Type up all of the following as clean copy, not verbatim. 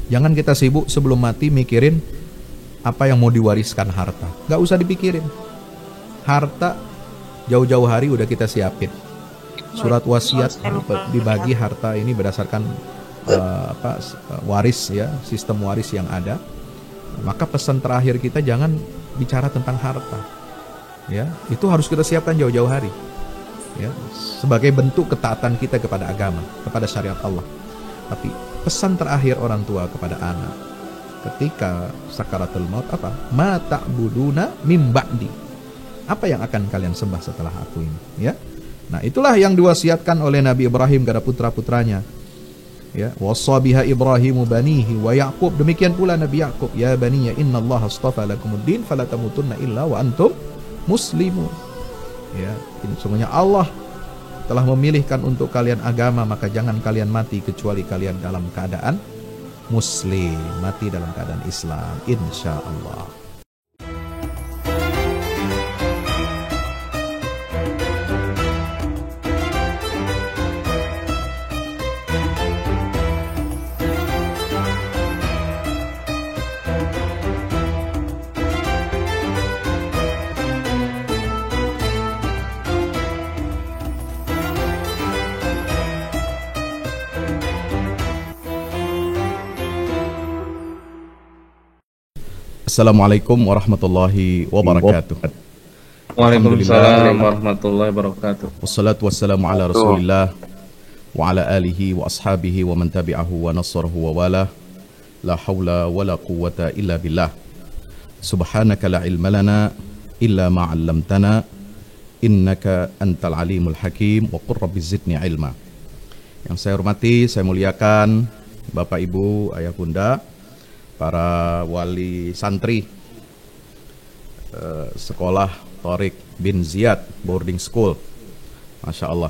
Jangan kita sibuk sebelum mati mikirin apa yang mau diwariskan harta. Gak usah dipikirin. Harta jauh-jauh hari udah kita siapin. Surat wasiat dibagi harta ini berdasarkan waris ya, sistem waris yang ada. Maka pesan terakhir kita jangan bicara tentang harta. Ya, itu harus kita siapkan jauh-jauh hari. Ya, sebagai bentuk ketaatan kita kepada agama, kepada syariat Allah. Tapi pesan terakhir orang tua kepada anak ketika sakaratul maut apa? Ma ta'buduna mim ba'di. Apa yang akan kalian sembah setelah aku ini, ya? Nah, itulah yang diwasiatkan oleh Nabi Ibrahim kepada putra-putranya. Ya, wassa biha Ibrahimu banihi wa Yaqub. Demikian pula Nabi Yaqub, ya baniya innallaha astafa lakumuddin fala tamutunna illa wa antum muslimun. Ya, sesungguhnya Allah telah memilihkan untuk kalian agama, maka jangan kalian mati kecuali kalian dalam keadaan muslim, mati dalam keadaan Islam, insyaallah. Assalamualaikum warahmatullahi wabarakatuh. Waalaikumsalam warahmatullahi wabarakatuh. Wassalatu wassalamu ala Rasulillah wa ala alihi wa ashabihi wa man tabi'ahu wa nasarahu wa wala. La hawla wa la quwwata illa billah. Subhanaka la ilma lana illa ma 'allamtana innaka antal alimul hakim wa qur rabbi zidni ilma. Yang saya hormati, saya muliakan Bapak Ibu, Ayah Bunda, para wali santri sekolah Thoriq bin Ziyad Boarding School. Masya Allah,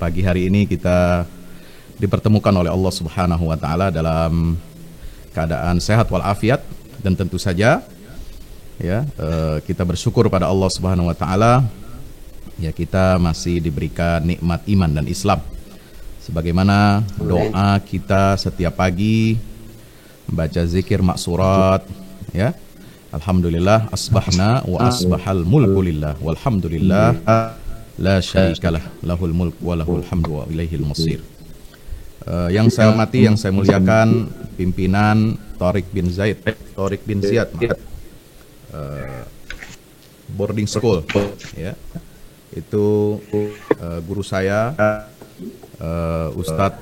pagi hari ini kita dipertemukan oleh Allah Subhanahu wa Ta'ala dalam keadaan sehat walafiat, dan tentu saja ya kita bersyukur pada Allah Subhanahu wa Ta'ala ya, kita masih diberikan nikmat iman dan Islam, sebagaimana doa kita setiap pagi membaca zikir maksurat ya. Alhamdulillah asbahna wa asbahal mulku lillah walhamdulillah la syarikalah lahul mulku wa lahul hamdu wa ilaihil masir. Yang saya hormati, yang saya muliakan pimpinan Thoriq bin Ziyad Boarding School ya. Itu guru saya, Ustadz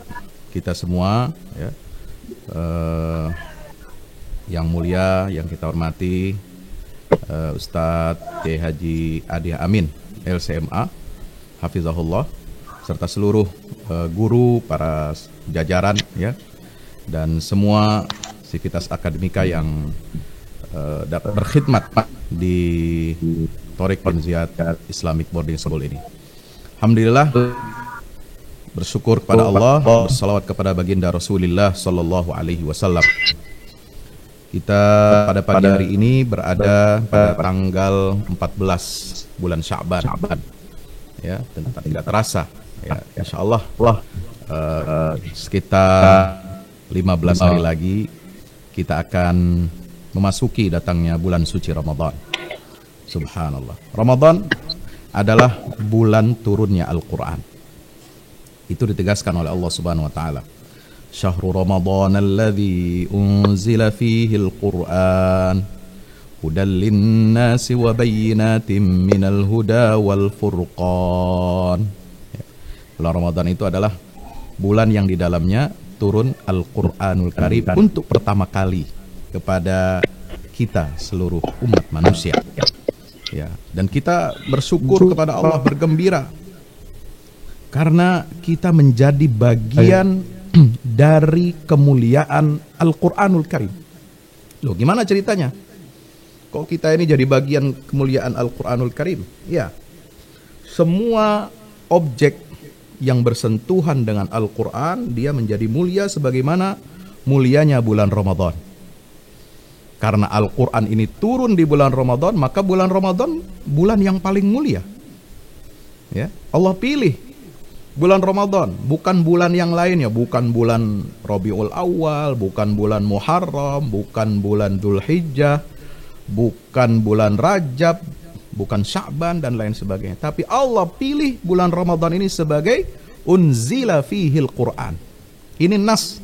kita semua ya. Yang mulia, yang kita hormati Ustadz Haji Adi Amin LCMA Hafizahullah, serta seluruh guru, para jajaran ya, dan semua sivitas akademika yang dapat berkhidmat di Thoriq bin Ziyad Islamic Boarding School ini. Alhamdulillah, bersyukur kepada Allah, bersalawat kepada baginda Rasulullah sallallahu alaihi wasallam. Kita pada pagi hari ini berada pada tanggal 14 bulan Sya'ban. Ya, tidak terasa ya, insyaallah sekitar 15 hari lagi kita akan memasuki datangnya bulan suci Ramadan. Subhanallah. Ramadan adalah bulan turunnya Al-Qur'an. Itu ditegaskan oleh Allah Subhanahu wa Ta'ala. Syahrul Ramadan alladzi unzila fihi al-Qur'an hudal linnasi wa bayyinatin minal huda wal furqan. Bulan Ramadan itu adalah bulan yang di dalamnya turun Al-Qur'anul Karim untuk pertama kali kepada kita seluruh umat manusia. Ya, dan kita bersyukur kepada Allah, bergembira karena kita menjadi bagian dari kemuliaan Al-Quranul Karim. Loh, gimana ceritanya? Kok kita ini jadi bagian kemuliaan Al-Quranul Karim? Ya, semua objek yang bersentuhan dengan Al-Quran, dia menjadi mulia sebagaimana mulianya bulan Ramadan. Karena Al-Quran ini turun di bulan Ramadan, maka bulan Ramadan bulan yang paling mulia. Ya, Allah pilih bulan Ramadan, bukan bulan yang lainnya, bukan bulan Rabiul Awal, bukan bulan Muharram, bukan bulan Dzulhijjah, bukan bulan Rajab, bukan Sya'ban dan lain sebagainya. Tapi Allah pilih bulan Ramadan ini sebagai unzila fihil Quran. Ini nas,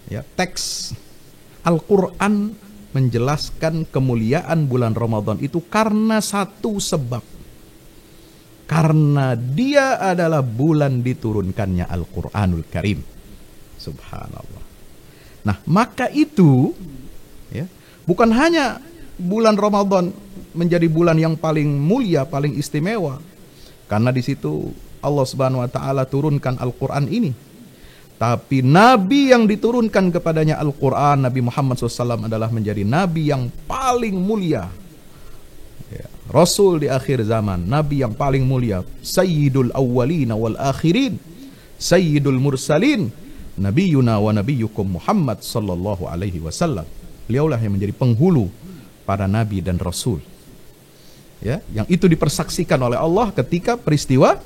ya, teks Al-Quran menjelaskan kemuliaan bulan Ramadan itu karena satu sebab. Karena dia adalah bulan diturunkannya Al-Quranul Karim. Subhanallah. Nah, maka itu, ya, bukan hanya bulan Ramadan menjadi bulan yang paling mulia, paling istimewa, karena di situ Allah Subhanahu wa taala turunkan Al-Quran ini. Tapi Nabi yang diturunkan kepadanya Al-Quran, Nabi Muhammad SAW adalah menjadi Nabi yang paling mulia, ya, Rasul di akhir zaman, Nabi yang paling mulia, Sayyidul Awwalina wal Akhirin, Sayyidul Mursalin, Nabiyuna wa Nabiyukum Muhammad Sallallahu Alaihi Wasallam. Beliaulah yang menjadi penghulu para Nabi dan Rasul, ya, yang itu dipersaksikan oleh Allah ketika peristiwa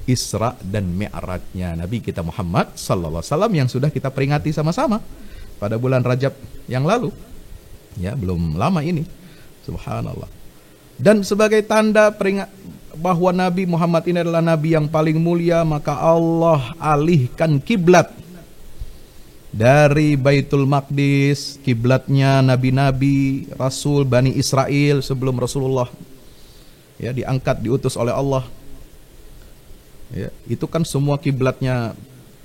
Isra dan Mi'rajnya Nabi kita Muhammad sallallahu alaihi wasallam yang sudah kita peringati sama-sama pada bulan Rajab yang lalu. Ya, belum lama ini. Subhanallah. Dan sebagai tanda peringat bahwa Nabi Muhammad ini adalah Nabi yang paling mulia, maka Allah alihkan kiblat dari Baitul Maqdis, kiblatnya nabi-nabi, rasul Bani Israel sebelum Rasulullah, ya, diangkat, diutus oleh Allah. Ya, itu kan semua kiblatnya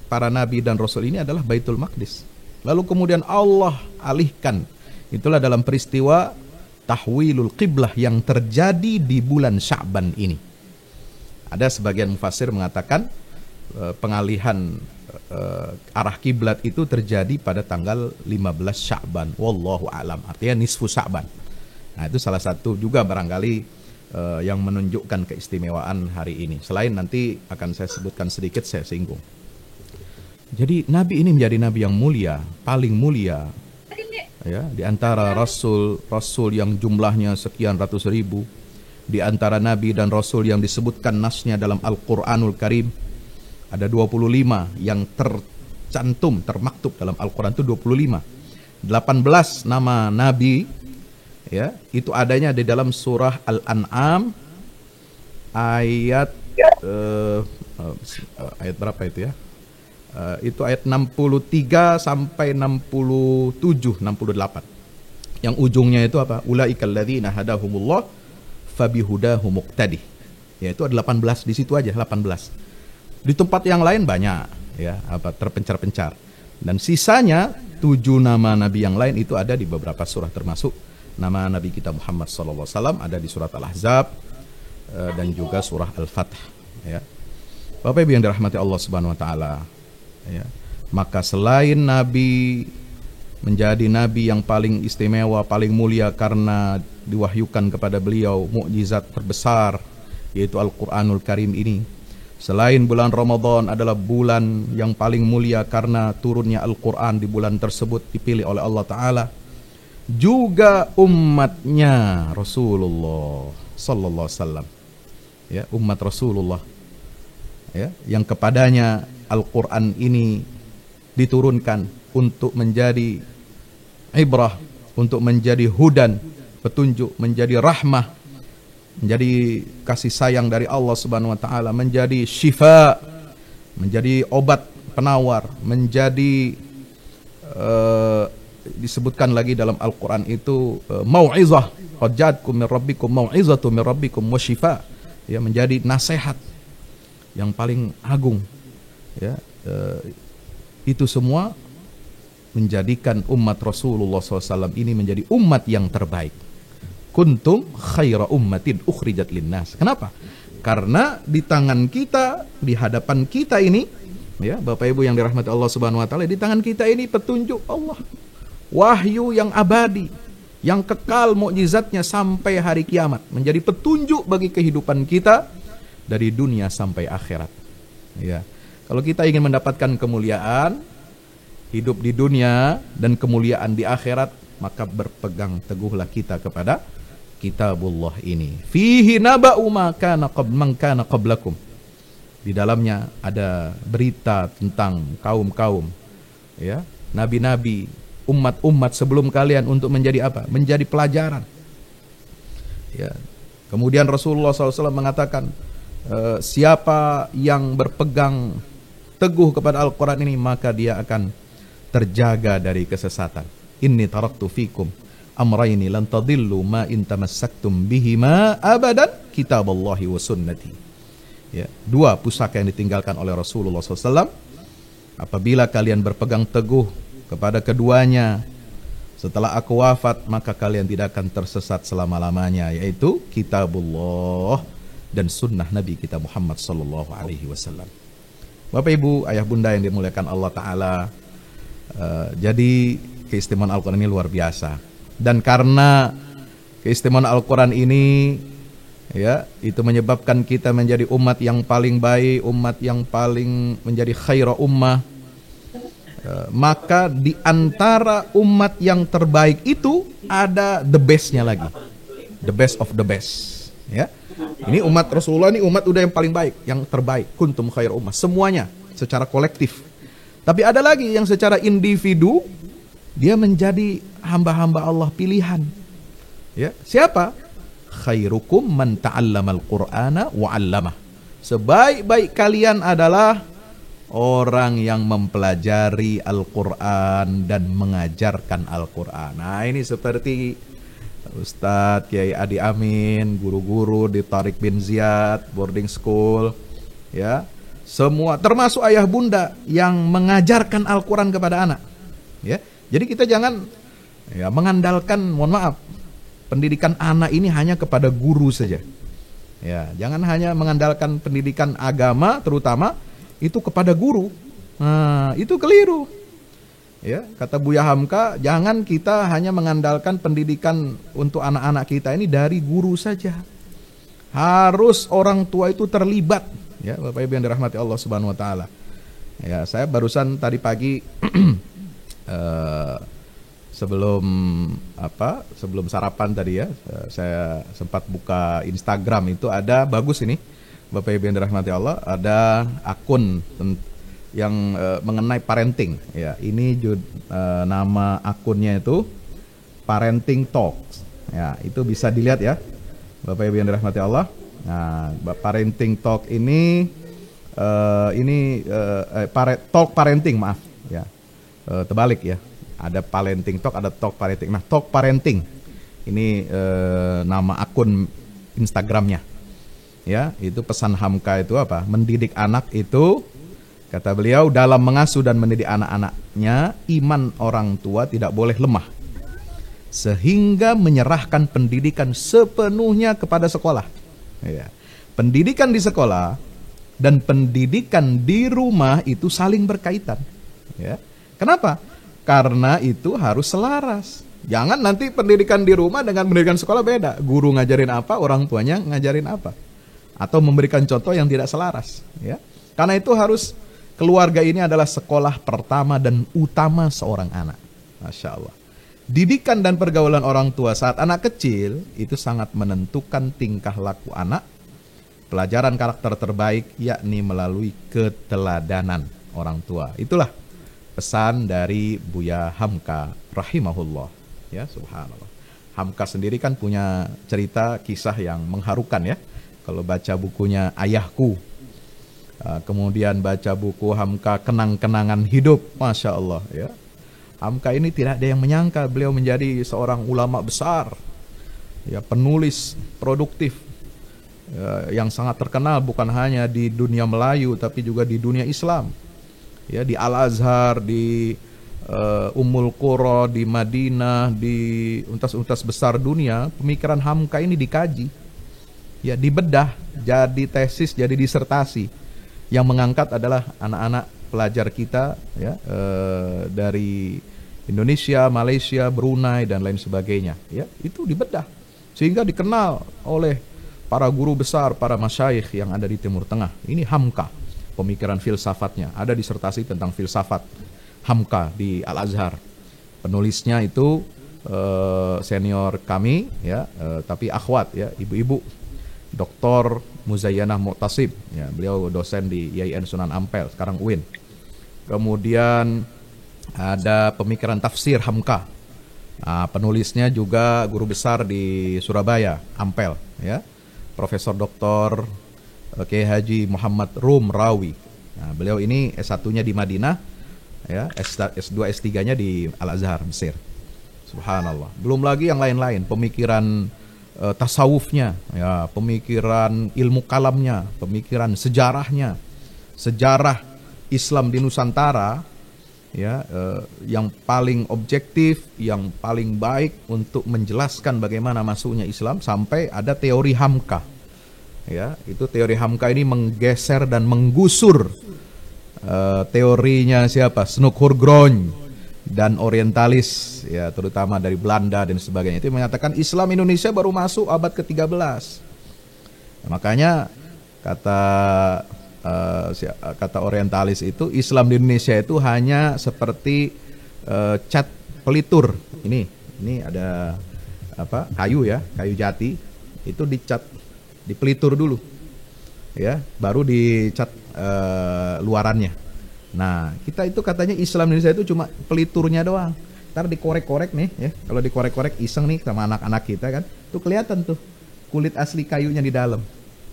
para nabi dan rasul ini adalah Baitul Maqdis. Lalu kemudian Allah alihkan. Itulah dalam peristiwa tahwilul qiblah yang terjadi di bulan Sya'ban ini. Ada sebagian mufassir mengatakan pengalihan arah kiblat itu terjadi pada tanggal 15 Sya'ban. Wallahu a'lam. Artinya nisfu Sya'ban. Nah, itu salah satu juga barangkali yang menunjukkan keistimewaan hari ini. Selain nanti akan saya sebutkan sedikit, saya singgung. Jadi Nabi ini menjadi Nabi yang mulia, paling mulia, ya, di antara rasul yang jumlahnya sekian ratus ribu, di antara Nabi dan Rasul yang disebutkan nasnya dalam Al-Quranul Karim ada 25 yang tercantum, termaktub dalam Al-Quran itu 25. 18 nama Nabi, ya, itu adanya di dalam surah Al-An'am ayat ayat berapa itu ya? Itu ayat 63 sampai 67, 68. Yang ujungnya itu apa? Ulaikal ladzina hadahumullah fabihudahu muqtadih. Ya, itu ada 18 di situ aja, 18. Di tempat yang lain banyak, ya, apa, terpencar-pencar. Dan sisanya 7 nama nabi yang lain itu ada di beberapa surah, termasuk nama Nabi kita Muhammad SAW ada di surat Al-Ahzab dan juga surah Al-Fath. Ya. Bapak Ibu yang dirahmati Allah Subhanahu Wa Taala, ya, maka selain Nabi menjadi Nabi yang paling istimewa, paling mulia karena diwahyukan kepada beliau mukjizat terbesar yaitu Al-Quranul Karim ini, selain bulan Ramadan adalah bulan yang paling mulia karena turunnya Al-Quran di bulan tersebut dipilih oleh Allah Ta'ala, juga umatnya Rasulullah Sallallahu Alaihi Wasallam, ya, umat Rasulullah, ya, yang kepadanya Al-Quran ini diturunkan untuk menjadi ibrah, untuk menjadi hudan, petunjuk, menjadi rahmah, menjadi kasih sayang dari Allah Subhanahu Wa Taala, menjadi syifa, menjadi obat penawar, menjadi disebutkan lagi dalam Al-Quran itu mau'izah, qad ja'atkum min rabbikum mau'izatu min rabbikum wa syifa, ya, menjadi nasihat yang paling agung, ya, itu semua menjadikan umat Rasulullah SAW ini menjadi umat yang terbaik. Kuntum khaira ummatin ukhrijat linnas. Kenapa? Karena di tangan kita, di hadapan kita ini, ya, Bapak Ibu yang dirahmati Allah Subhanahu Wa Taala, di tangan kita ini petunjuk Allah, wahyu yang abadi, yang kekal mukjizatnya sampai hari kiamat, menjadi petunjuk bagi kehidupan kita dari dunia sampai akhirat. Ya, kalau kita ingin mendapatkan kemuliaan hidup di dunia dan kemuliaan di akhirat, maka berpegang teguhlah kita kepada kitabullah ini. Fihi naba'u man kana qablakum. Di dalamnya ada berita tentang kaum-kaum, ya, nabi-nabi, umat-umat sebelum kalian untuk menjadi apa? Menjadi pelajaran. Ya. Kemudian Rasulullah SAW mengatakan, siapa yang berpegang teguh kepada Al-Quran ini, maka dia akan terjaga dari kesesatan. Inni taraktu fikum amrayni lan tadillu ma in tamassaktum bihima abadan, kitaballahi wa sunnati. Ya, dua pusaka yang ditinggalkan oleh Rasulullah SAW. Apabila kalian berpegang teguh kepada keduanya setelah aku wafat, maka kalian tidak akan tersesat selama-lamanya, yaitu kitabullah dan sunnah Nabi kita Muhammad sallallahu alaihi wasallam. Bapak Ibu, ayah bunda yang dimuliakan Allah Ta'ala, jadi keistimewaan Al-Quran ini luar biasa. Dan karena keistimewaan Al-Quran ini, ya, itu menyebabkan kita menjadi umat yang paling baik, umat yang paling menjadi khaira ummah. Maka di antara umat yang terbaik itu ada the bestnya lagi, the best of the best. Ya, ini umat Rasulullah, ini umat udah yang paling baik, yang terbaik. Kuntum khaira ummah, semuanya secara kolektif. Tapi ada lagi yang secara individu, dia menjadi hamba-hamba Allah pilihan. Ya, siapa? Khairukum man ta'allamal Qur'ana wa 'allamah. Sebaik-baik kalian adalah orang yang mempelajari Al-Quran dan mengajarkan Al-Quran. Nah, ini seperti Ustadz Kiai Adi Amin, guru-guru di Tariq bin Ziyad boarding school, ya, semua termasuk ayah bunda yang mengajarkan Al-Quran kepada anak. Ya, jadi kita jangan, ya, mengandalkan, mohon maaf, pendidikan anak ini hanya kepada guru saja. Ya, jangan hanya mengandalkan pendidikan agama terutama itu kepada guru. Nah, itu keliru. Ya, kata Buya Hamka, jangan kita hanya mengandalkan pendidikan untuk anak-anak kita ini dari guru saja. Harus orang tua itu terlibat, ya, Bapak Ibu yang dirahmati Allah Subhanahu wa taala. Ya, saya barusan tadi pagi sebelum sarapan tadi, ya, saya sempat buka Instagram, itu ada bagus ini Bapak Ibu yang dirahmati Allah, ada akun yang mengenai parenting, ya. Ini nama akunnya itu Parenting Talks, ya, itu bisa dilihat, ya, Bapak Ibu yang dirahmati Allah. Nah, Parenting Talk ini Talk Parenting, maaf, ya, terbalik, ya, ada Parenting Talk, ada Talk Parenting. Nah, Talk Parenting ini nama akun Instagramnya, ya. Itu pesan Hamka itu apa? Mendidik anak itu, kata beliau, dalam mengasuh dan mendidik anak-anaknya, iman orang tua tidak boleh lemah, sehingga menyerahkan pendidikan sepenuhnya kepada sekolah. Ya. Pendidikan di sekolah dan pendidikan di rumah itu saling berkaitan. Ya. Kenapa? Karena itu harus selaras. Jangan nanti pendidikan di rumah dengan pendidikan sekolah beda. Guru ngajarin apa, orang tuanya ngajarin apa, atau memberikan contoh yang tidak selaras. Ya. Karena itu harus, keluarga ini adalah sekolah pertama dan utama seorang anak. Masya Allah. Didikan dan pergaulan orang tua saat anak kecil itu sangat menentukan tingkah laku anak. Pelajaran karakter terbaik yakni melalui keteladanan orang tua. Itulah pesan dari Buya Hamka rahimahullah. Ya, subhanallah. Hamka sendiri kan punya cerita kisah yang mengharukan, ya. Kalau baca bukunya Ayahku, kemudian baca buku Hamka Kenang-kenangan Hidup, Masya Allah, ya. Hamka ini tidak ada yang menyangka beliau menjadi seorang ulama besar, ya, penulis produktif, ya, yang sangat terkenal bukan hanya di dunia Melayu tapi juga di dunia Islam, ya, di Al-Azhar, di Ummul Qura, di Madinah, di universitas besar dunia. Pemikiran Hamka ini dikaji, ya, dibedah jadi tesis, jadi disertasi. Yang mengangkat adalah anak-anak pelajar kita, ya, dari Indonesia, Malaysia, Brunei dan lain sebagainya, ya, itu dibedah sehingga dikenal oleh para guru besar, para masyayikh yang ada di Timur Tengah. Ini Hamka, pemikiran filsafatnya. Ada disertasi tentang filsafat Hamka di Al-Azhar. Penulisnya itu senior kami, ya, tapi akhwat, ya, ibu-ibu, Dr. Muzayyanah Mu'tasib, ya, beliau dosen di IAIN Sunan Ampel, sekarang UIN. Kemudian ada pemikiran tafsir Hamka. Nah, penulisnya juga guru besar di Surabaya, Ampel, ya. Profesor Dr. Kiai Haji Muhammad Rum Rawi. Nah, beliau ini S1-nya di Madinah, ya, S2 S3-nya di Al-Azhar, Mesir. Subhanallah. Belum lagi yang lain-lain, pemikiran tasawufnya, ya, pemikiran ilmu kalamnya, pemikiran sejarahnya, sejarah Islam di Nusantara, ya, yang paling objektif, yang paling baik untuk menjelaskan bagaimana masuknya Islam, sampai ada teori Hamka, ya, itu teori Hamka ini menggeser dan menggusur teorinya siapa, Snuk-Hurgronj dan orientalis, ya, terutama dari Belanda dan sebagainya. Itu menyatakan Islam Indonesia baru masuk abad ke-13. Makanya kata orientalis itu, Islam di Indonesia itu hanya seperti cat pelitur. Ini ada apa? Kayu, ya, kayu jati itu dicat, dipelitur dulu, ya, baru dicat luarannya. Nah, kita itu katanya Islam Indonesia itu cuma peliturnya doang. Ntar dikorek-korek nih, ya. Kalau dikorek-korek iseng nih sama anak-anak kita kan, tuh kelihatan tuh kulit asli kayunya di dalam.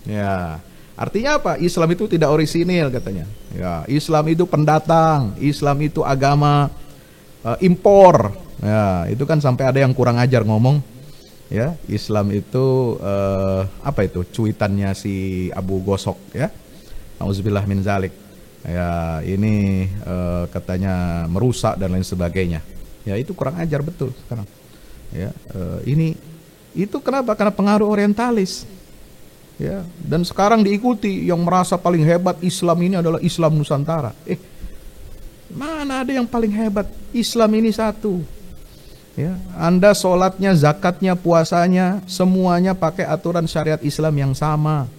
Ya, artinya apa? Islam itu tidak orisinil katanya. Ya, Islam itu pendatang, Islam itu agama impor. Ya, itu kan sampai ada yang kurang ajar ngomong, ya, Islam itu apa itu? Cuitannya si Abu Gosok, ya. Auzubillah min zalik. Ya, ini katanya merusak dan lain sebagainya. Ya, itu kurang ajar betul sekarang. Ya, itu kenapa? Karena pengaruh orientalis. Ya, dan sekarang diikuti yang merasa paling hebat Islam ini adalah Islam Nusantara. Mana ada yang paling hebat? Islam ini satu. Ya, Anda sholatnya, zakatnya, puasanya, semuanya pakai aturan syariat Islam yang sama.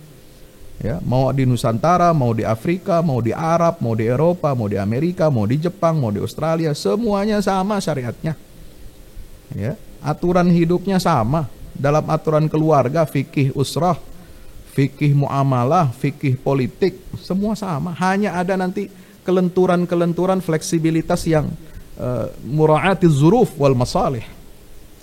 Ya, mau di Nusantara, mau di Afrika, mau di Arab, mau di Eropa, mau di Amerika, mau di Jepang, mau di Australia, semuanya sama syariatnya. Ya, aturan hidupnya sama. Dalam aturan keluarga, fikih usrah, fikih muamalah, fikih politik, semua sama. Hanya ada nanti kelenturan-kelenturan fleksibilitas yang mura'atiz zuruf wal masalih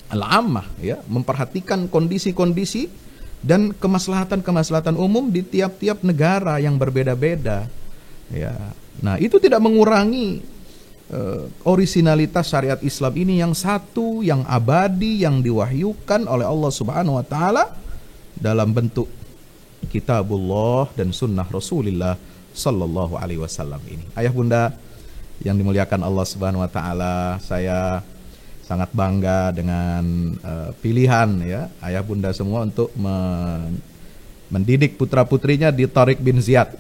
al-ammah, ya, memperhatikan kondisi-kondisi dan kemaslahatan-kemaslahatan umum di tiap-tiap negara yang berbeda-beda, ya. Nah, itu tidak mengurangi orisinalitas syariat Islam ini yang satu, yang abadi, yang diwahyukan oleh Allah Subhanahu wa taala dalam bentuk kitabullah dan sunnah Rasulullah sallallahu alaihi wasallam ini. Ayah bunda yang dimuliakan Allah Subhanahu wa taala, saya sangat bangga dengan pilihan, ya, ayah bunda semua untuk mendidik putra-putrinya di Tariq bin Ziyad.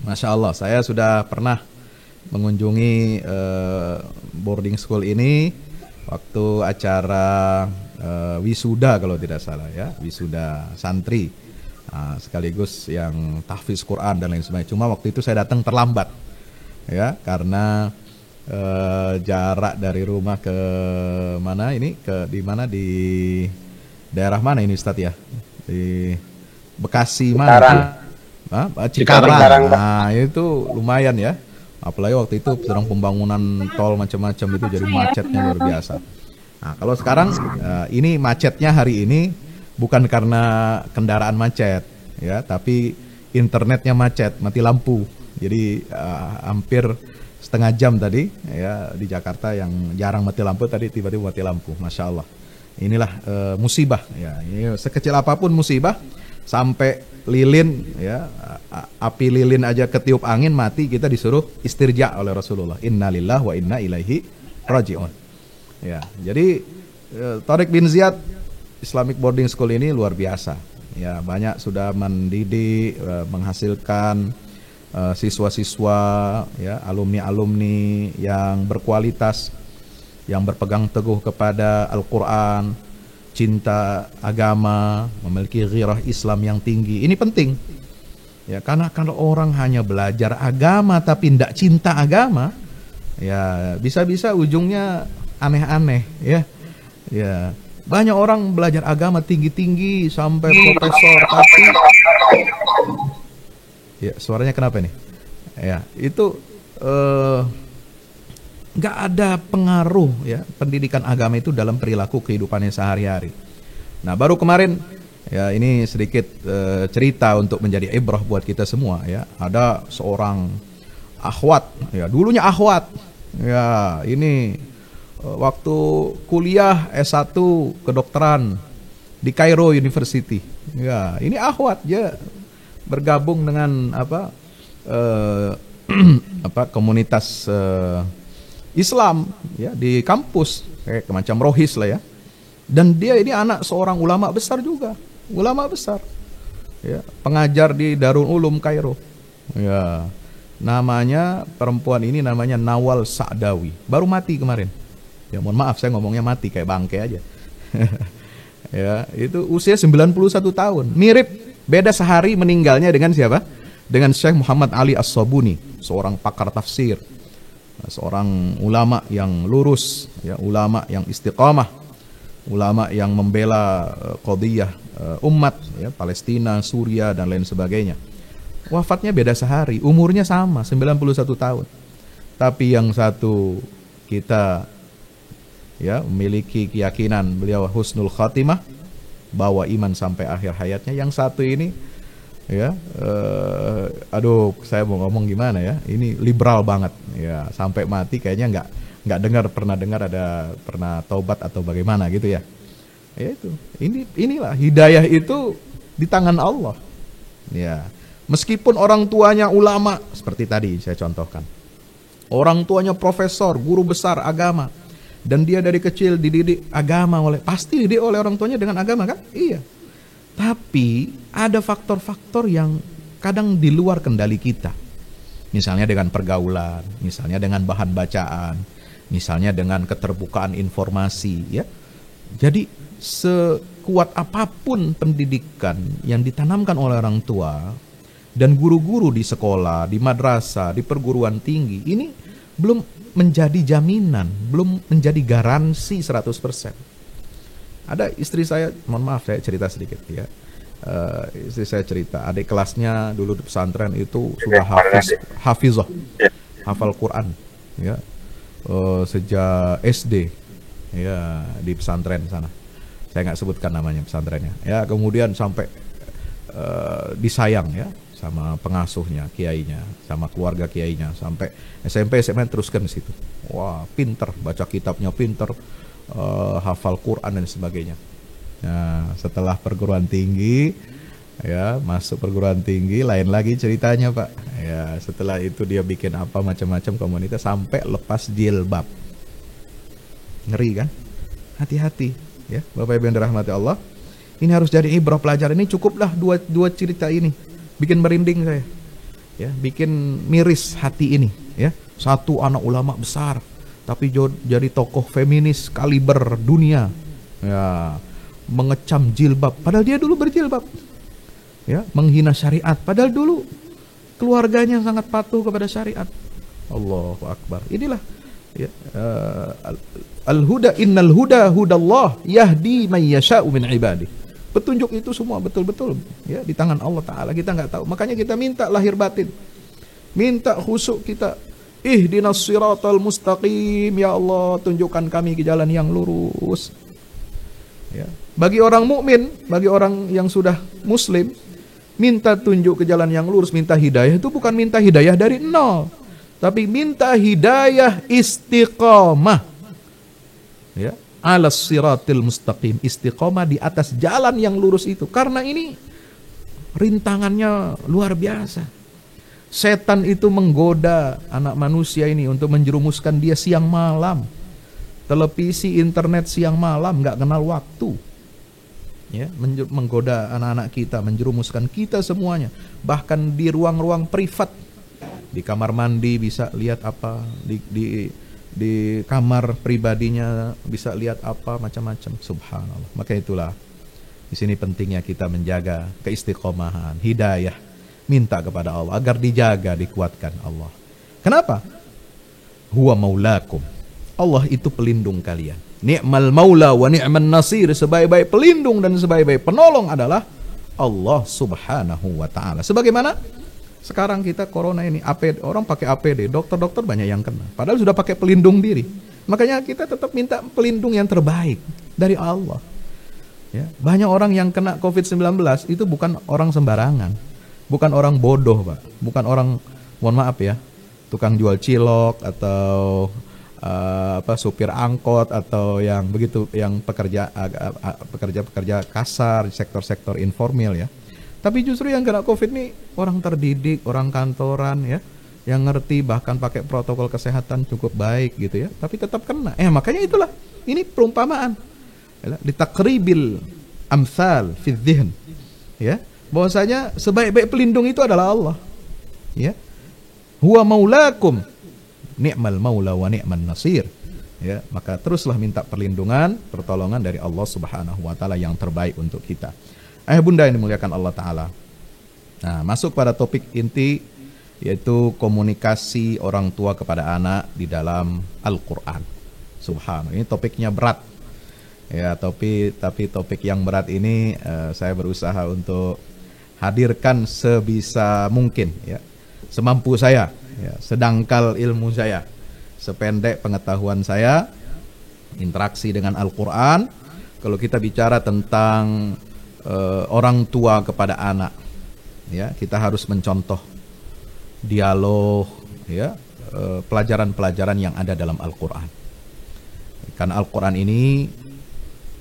Masya Allah, saya sudah pernah mengunjungi boarding school ini waktu acara wisuda kalau tidak salah, ya, wisuda santri, sekaligus yang tahfiz Quran dan lain sebagainya. Cuma waktu itu saya datang terlambat, ya, karena jarak dari rumah ke mana ini, di mana, di daerah mana ini Ustadz, ya, di Bekasi mana? Cikarang. Nah, itu lumayan, ya. Apalagi waktu itu sedang pembangunan tol macam-macam, itu jadi macetnya luar biasa. Nah, kalau sekarang ini macetnya hari ini bukan karena kendaraan macet, ya, tapi internetnya macet, mati lampu. Jadi hampir setengah jam tadi, ya, di Jakarta yang jarang mati lampu, tadi tiba-tiba mati lampu. Masya Allah. Inilah musibah, ya. Ini sekecil apapun musibah, sampai lilin, ya, api lilin aja ketiup angin mati, kita disuruh istirja oleh Rasulullah. Innalillahi wa inna ilaihi raji'un. Ya, jadi Tariq bin Ziyad Islamic Boarding School ini luar biasa. Ya, banyak sudah mendidik, menghasilkan siswa-siswa, ya, alumni-alumni yang berkualitas, yang berpegang teguh kepada Al-Quran, cinta agama, memiliki ghirah Islam yang tinggi. Ini penting, ya, karena kalau orang hanya belajar agama tapi tidak cinta agama, ya, bisa-bisa ujungnya aneh-aneh, ya. Ya, Banyak orang belajar agama tinggi-tinggi sampai profesor, tapi ya suaranya kenapa nih? Ya itu nggak ada pengaruh ya pendidikan agama itu dalam perilaku kehidupannya sehari-hari. Nah baru kemarin ya ini sedikit cerita untuk menjadi ibrah buat kita semua ya. Ada seorang akhwat ya, dulunya akhwat ya, ini waktu kuliah S1 kedokteran di Cairo University ya, ini akhwat ya, bergabung dengan komunitas Islam ya di kampus kayak macam rohis lah ya, dan dia ini anak seorang ulama besar juga, ulama besar ya, pengajar di Darul Ulum Kairo ya. Namanya perempuan ini namanya Nawal Sa'dawi, baru mati kemarin ya, mohon maaf saya ngomongnya mati kayak bangke aja ya, itu usia 91 tahun, mirip, beda sehari meninggalnya dengan siapa? Dengan Syekh Muhammad Ali As-Sabuni, seorang pakar tafsir, seorang ulama yang lurus ya, ulama yang istiqamah, ulama yang membela qadhiyah umat ya, Palestina, Suria dan lain sebagainya. Wafatnya beda sehari, umurnya sama 91 tahun. Tapi yang satu kita ya memiliki keyakinan beliau husnul khatimah, bawa iman sampai akhir hayatnya. Yang satu ini ya aduh saya mau ngomong gimana ya, ini liberal banget ya, sampai mati kayaknya nggak pernah dengar ada pernah taubat atau bagaimana gitu ya. Ya itu, inilah hidayah itu di tangan Allah ya. Meskipun orang tuanya ulama seperti tadi saya contohkan, orang tuanya profesor, guru besar agama, dan dia dari kecil dididik agama pasti dididik oleh orang tuanya dengan agama kan? Iya. Tapi ada faktor-faktor yang kadang di luar kendali kita. Misalnya dengan pergaulan, misalnya dengan bahan bacaan, misalnya dengan keterbukaan informasi ya. Jadi sekuat apapun pendidikan yang ditanamkan oleh orang tua dan guru-guru di sekolah, di madrasah, di perguruan tinggi, ini belum menjadi jaminan, belum menjadi garansi 100%. Ada istri saya, mohon maaf saya cerita sedikit ya. Istri saya cerita, adik kelasnya dulu di pesantren itu sudah hafizah, hafal Quran ya, sejak SD ya di pesantren sana. Saya nggak sebutkan namanya pesantrennya. Ya kemudian sampai disayang ya sama pengasuhnya, kiainya, sama keluarga kiainya, sampai SMP SMA teruskan di situ. Wah pinter, baca kitabnya pinter, hafal Quran dan sebagainya. Nah setelah perguruan tinggi ya, masuk perguruan tinggi lain lagi ceritanya Pak ya. Setelah itu dia bikin apa macam-macam komunitas sampai lepas jilbab. Ngeri kan? Hati-hati ya Bapak Ibu yang dirahmati Allah. Ini harus jadi ibrah pelajaran. Ini cukuplah dua cerita ini bikin merinding saya ya, bikin miris hati ini ya. Satu anak ulama besar tapi jadi tokoh feminis kaliber dunia ya, mengecam jilbab padahal dia dulu berjilbab ya, menghina syariat padahal dulu keluarganya sangat patuh kepada syariat. Allahu Akbar. Inilah ya, al-huda innal huda hudallah yahdi man yasha'u min ibadihi. Petunjuk itu semua betul-betul ya di tangan Allah Ta'ala. Kita nggak tahu, makanya kita minta lahir batin, minta khusyuk kita. Ihdinas siratal mustaqim, ya Allah tunjukkan kami ke jalan yang lurus ya. Bagi orang mukmin, bagi orang yang sudah muslim, minta tunjuk ke jalan yang lurus, minta hidayah itu bukan minta hidayah dari nol, tapi minta hidayah istiqamah ya, alas siratil mustaqim, istiqomah di atas jalan yang lurus itu. Karena ini rintangannya luar biasa. Setan itu menggoda anak manusia ini untuk menjerumuskan dia siang malam. Televisi, internet siang malam, nggak kenal waktu ya, menggoda anak-anak kita, menjerumuskan kita semuanya. Bahkan di ruang-ruang privat, di kamar mandi bisa lihat apa, di kamar pribadinya bisa lihat apa, macam-macam. Subhanallah. Maka itulah di sini pentingnya kita menjaga keistiqomahan, hidayah, minta kepada Allah agar dijaga, dikuatkan Allah. Kenapa? Huwa maulakum. Allah itu pelindung kalian. Ni'mal maula wa ni'man nasir, sebaik-baik pelindung dan sebaik-baik penolong adalah Allah Subhanahu wa taala. Sebagaimana sekarang kita corona ini, APD, orang pakai APD, dokter-dokter banyak yang kena. Padahal sudah pakai pelindung diri. Makanya kita tetap minta pelindung yang terbaik dari Allah. Ya, banyak orang yang kena COVID-19 itu bukan orang sembarangan. Bukan orang bodoh, Pak. Bukan orang, mohon maaf ya, tukang jual cilok atau supir angkot atau yang begitu, yang pekerja kasar, sektor-sektor informal ya. Tapi justru yang kena COVID ini orang terdidik, orang kantoran ya, yang ngerti bahkan pakai protokol kesehatan cukup baik gitu ya, tapi tetap kena. Makanya itulah, ini perumpamaan. Litakribil amsal fi dzihn. Ya, bahwasanya sebaik-baik pelindung itu adalah Allah. Ya. Huwa maulakum ni'mal maula wa ni'man nasir. Ya, maka teruslah minta perlindungan, pertolongan dari Allah Subhanahu wa taala yang terbaik untuk kita. Ayah bunda yang dimuliakan Allah taala. Nah, masuk pada topik inti, yaitu komunikasi orang tua kepada anak di dalam Al-Qur'an. Subhanallah, ini topiknya berat. Ya, tapi topik yang berat ini saya berusaha untuk hadirkan sebisa mungkin ya. Semampu saya, ya, sedangkal ilmu saya, sependek pengetahuan saya, interaksi dengan Al-Quran. Kalau kita bicara tentang orang tua kepada anak, ya, kita harus mencontoh dialog, ya, pelajaran-pelajaran yang ada dalam Al-Quran. Karena Al-Quran ini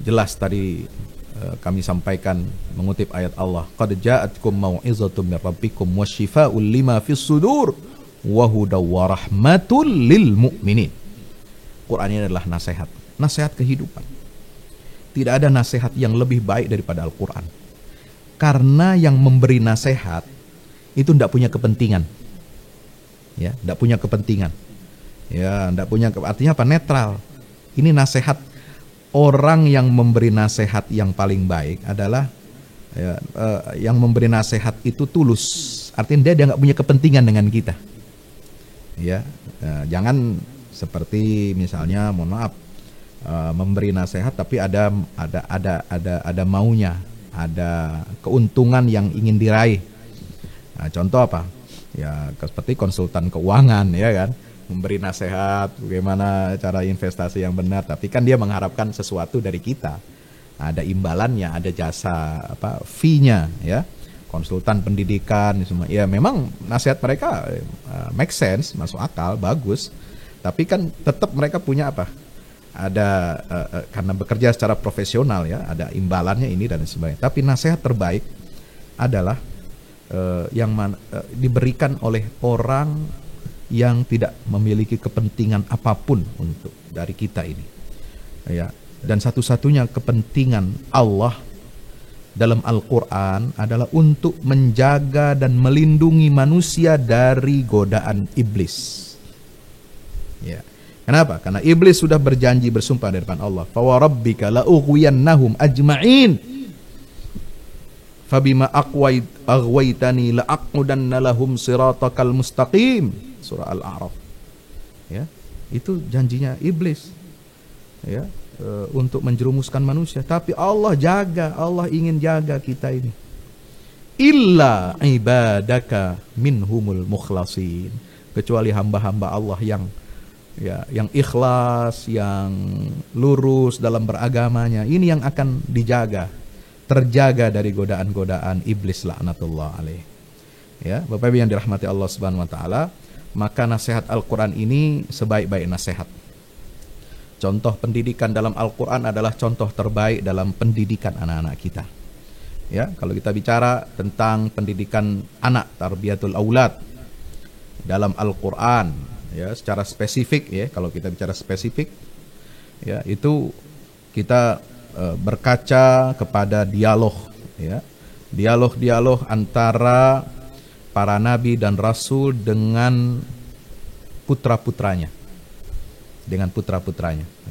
jelas tadi kami sampaikan mengutip ayat Allah, qad ja'atkum mau'izatum mir rabbikum wasyifaa'un lima fis sudur wa hudaw wa rahmatul lil mu'minin. Quran ini adalah nasihat kehidupan. Tidak ada nasihat yang lebih baik daripada Al-Quran. Karena yang memberi nasihat itu tidak punya kepentingan. Ya, tidak punya kepentingan. Ya, tidak punya, artinya apa? Netral. Ini nasihat. Orang yang memberi nasihat yang paling baik adalah ya, yang memberi nasihat itu tulus. Artinya dia nggak punya kepentingan dengan kita. Ya, jangan seperti misalnya, mohon maaf, memberi nasihat tapi ada maunya, ada keuntungan yang ingin diraih. Nah, contoh apa? Ya, seperti konsultan keuangan, ya kan? Memberi nasihat bagaimana cara investasi yang benar, tapi kan dia mengharapkan sesuatu dari kita. Ada imbalannya, ada jasa fee-nya ya. Konsultan pendidikan semua. Ya memang nasihat mereka make sense, masuk akal, bagus. Tapi kan tetap mereka punya apa? Ada karena bekerja secara profesional ya, ada imbalannya ini dan sebagainya. Tapi nasihat terbaik adalah yang diberikan oleh orang yang tidak memiliki kepentingan apapun untuk dari kita ini, ya. Dan satu-satunya kepentingan Allah dalam Al-Quran adalah untuk menjaga dan melindungi manusia dari godaan iblis. Ya. Kenapa? Karena iblis sudah berjanji, bersumpah di depan Allah, fa wa rabbika la ughwiyannahum ajma'in fabima aghwaytani la aqudanna lahum siratakal mustaqim. Surah Al-A'raf. Ya, itu janjinya iblis. Ya, untuk menjerumuskan manusia, tapi Allah jaga, Allah ingin jaga kita ini. Illa ibadaka minhumul mukhlasin, kecuali hamba-hamba Allah yang ikhlas, yang lurus dalam beragamanya. Ini yang akan dijaga, terjaga dari godaan-godaan iblis laknatullah alaih. Ya, Bapak Ibu yang dirahmati Allah Subhanahu wa taala, maka nasihat Al-Quran ini sebaik-baik nasihat. Contoh pendidikan dalam Al-Quran adalah contoh terbaik dalam pendidikan anak-anak kita. Ya, kalau kita bicara tentang pendidikan anak, tarbiyatul aulad dalam Al-Quran, ya, secara spesifik ya, kalau kita bicara spesifik, ya, itu kita berkaca kepada dialog, ya, dialog antara para nabi dan rasul dengan putra-putranya,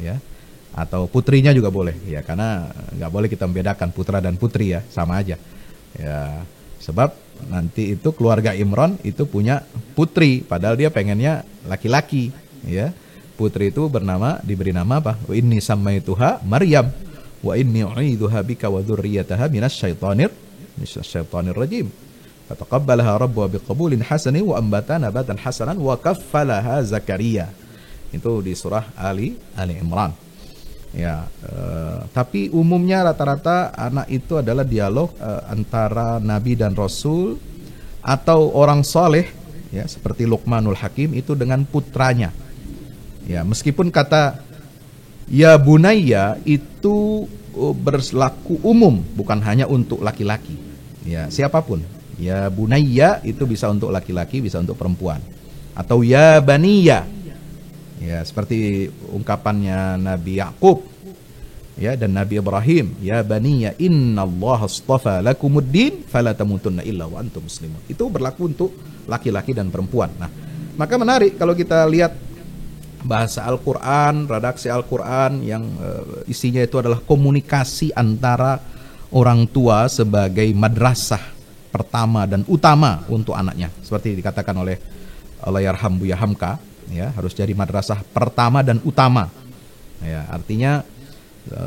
ya, atau putrinya juga boleh, ya, karena nggak boleh kita membedakan putra dan putri ya, sama aja, ya, sebab nanti itu keluarga Imran itu punya putri, padahal dia pengennya laki-laki, ya, putri itu diberi nama apa? Wa inni sammaituha Maryam wa inni u'idzuha bika wa dzurriyyataha minasyaitonir rajim. Fataqabbalaha rabbuha biqabulin hasanin wa ambata nabatan hasanan wa kaffalaha Zakaria. Itu di surah Ali Imran. Ya, tapi umumnya rata-rata anak itu adalah dialog antara nabi dan rasul atau orang soleh, ya, seperti Luqmanul Hakim itu dengan putranya. Ya, meskipun kata ya bunayya itu berlaku umum, bukan hanya untuk laki-laki. Ya, siapapun. Ya bunayya itu bisa untuk laki-laki, bisa untuk perempuan. Atau ya baniyya. Ya, seperti ungkapannya Nabi Yakub, ya, dan Nabi Ibrahim, ya baniyya innallaha astafa lakumuddin fala tamutunna illa wa antum muslimun. Itu berlaku untuk laki-laki dan perempuan. Nah, maka menarik kalau kita lihat bahasa Al-Quran, redaksi Al-Quran yang isinya itu adalah komunikasi antara orang tua sebagai madrasah pertama dan utama untuk anaknya. Seperti dikatakan oleh Allahyarham Buya Hamka, ya, harus jadi madrasah pertama dan utama. Ya, artinya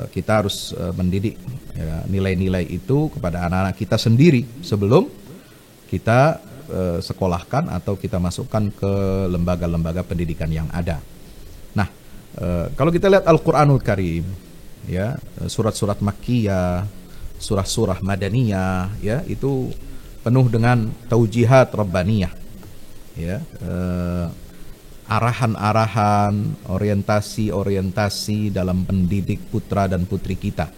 kita harus mendidik, ya, nilai-nilai itu kepada anak-anak kita sendiri sebelum kita sekolahkan atau kita masukkan ke lembaga-lembaga pendidikan yang ada. Nah, kalau kita lihat Al-Quranul Karim, ya, surat-surat Makkiyah, surah-surah Madaniyah, ya, itu penuh dengan taujihat Rabbaniyah, ya, arahan-arahan, orientasi-orientasi dalam pendidik putra dan putri kita.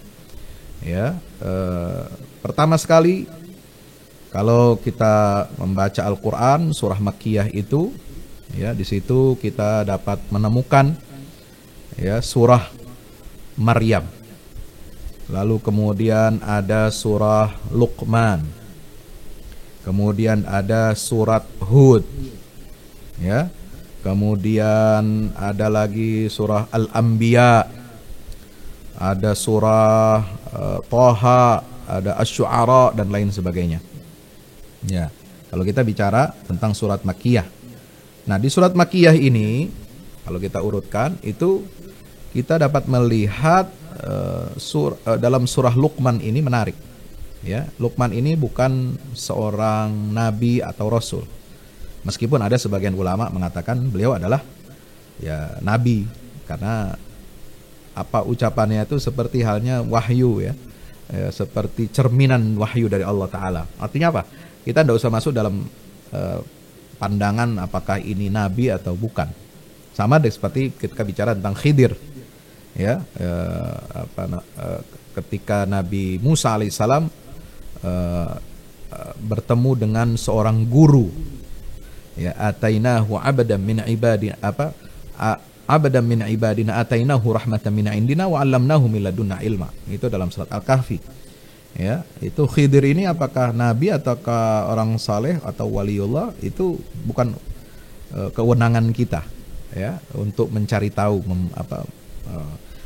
Ya, pertama sekali kalau kita membaca Al-Quran, surah Makkiyah itu, ya, di situ kita dapat menemukan, ya, surah Maryam. Lalu kemudian ada surah Luqman. Kemudian ada surat Hud. Ya. Kemudian ada lagi surah Al-Anbiya. Ada surah Thaha, ada Asy-Syu'ara dan lain sebagainya. Ya. Kalau kita bicara tentang surat Makkiyah. Nah, di surat Makkiyah ini kalau kita urutkan itu kita dapat melihat dalam surah Luqman ini menarik. Ya, Luqman ini bukan seorang nabi atau rasul. Meskipun ada sebagian ulama mengatakan beliau adalah, ya, nabi karena apa ucapannya itu seperti halnya wahyu, ya, seperti cerminan wahyu dari Allah Ta'ala. Artinya apa? Kita tidak usah masuk dalam pandangan apakah ini nabi atau bukan. Sama seperti ketika bicara tentang Khidir, ya, ketika Nabi Musa alaihissalam bertemu dengan seorang guru, ya, atainahu abdan min ibadina abdan min ibadina atainahu rahmatan min indina wa 'allamnahu min ladunna ilma. Itu dalam surat Al-Kahfi. Ya, itu Khidir ini apakah nabi ataukah orang saleh atau waliullah itu bukan kewenangan kita, ya, untuk mencari tahu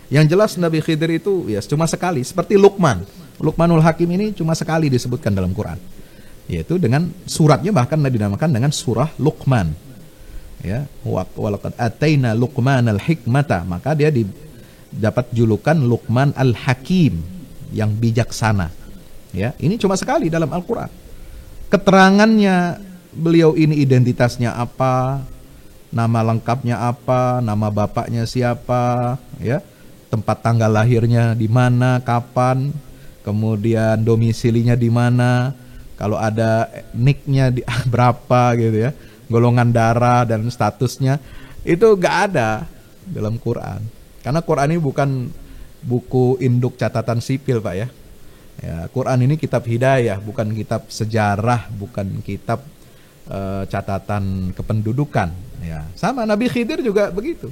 yang jelas Nabi Khidir itu, ya, cuma sekali, seperti Luqmanul Hakim ini cuma sekali disebutkan dalam Quran, yaitu dengan suratnya bahkan dinamakan dengan surah Luqman, ya, walaqad ataina Luqmanal hikmata, maka dia dapat julukan Luqman al-Hakim, yang bijaksana. Ya, ini cuma sekali dalam Al-Quran. Keterangannya beliau ini identitasnya apa, nama lengkapnya apa, nama bapaknya siapa, ya, tempat tanggal lahirnya di mana, kapan, kemudian domisilinya di mana, kalau ada nicknya berapa gitu, ya, golongan darah dan statusnya itu gak ada dalam Quran. Karena Quran ini bukan buku induk catatan sipil, Pak, ya. Ya, Quran ini kitab hidayah, bukan kitab sejarah, bukan kitab catatan kependudukan. Ya, sama Nabi Khidir juga begitu.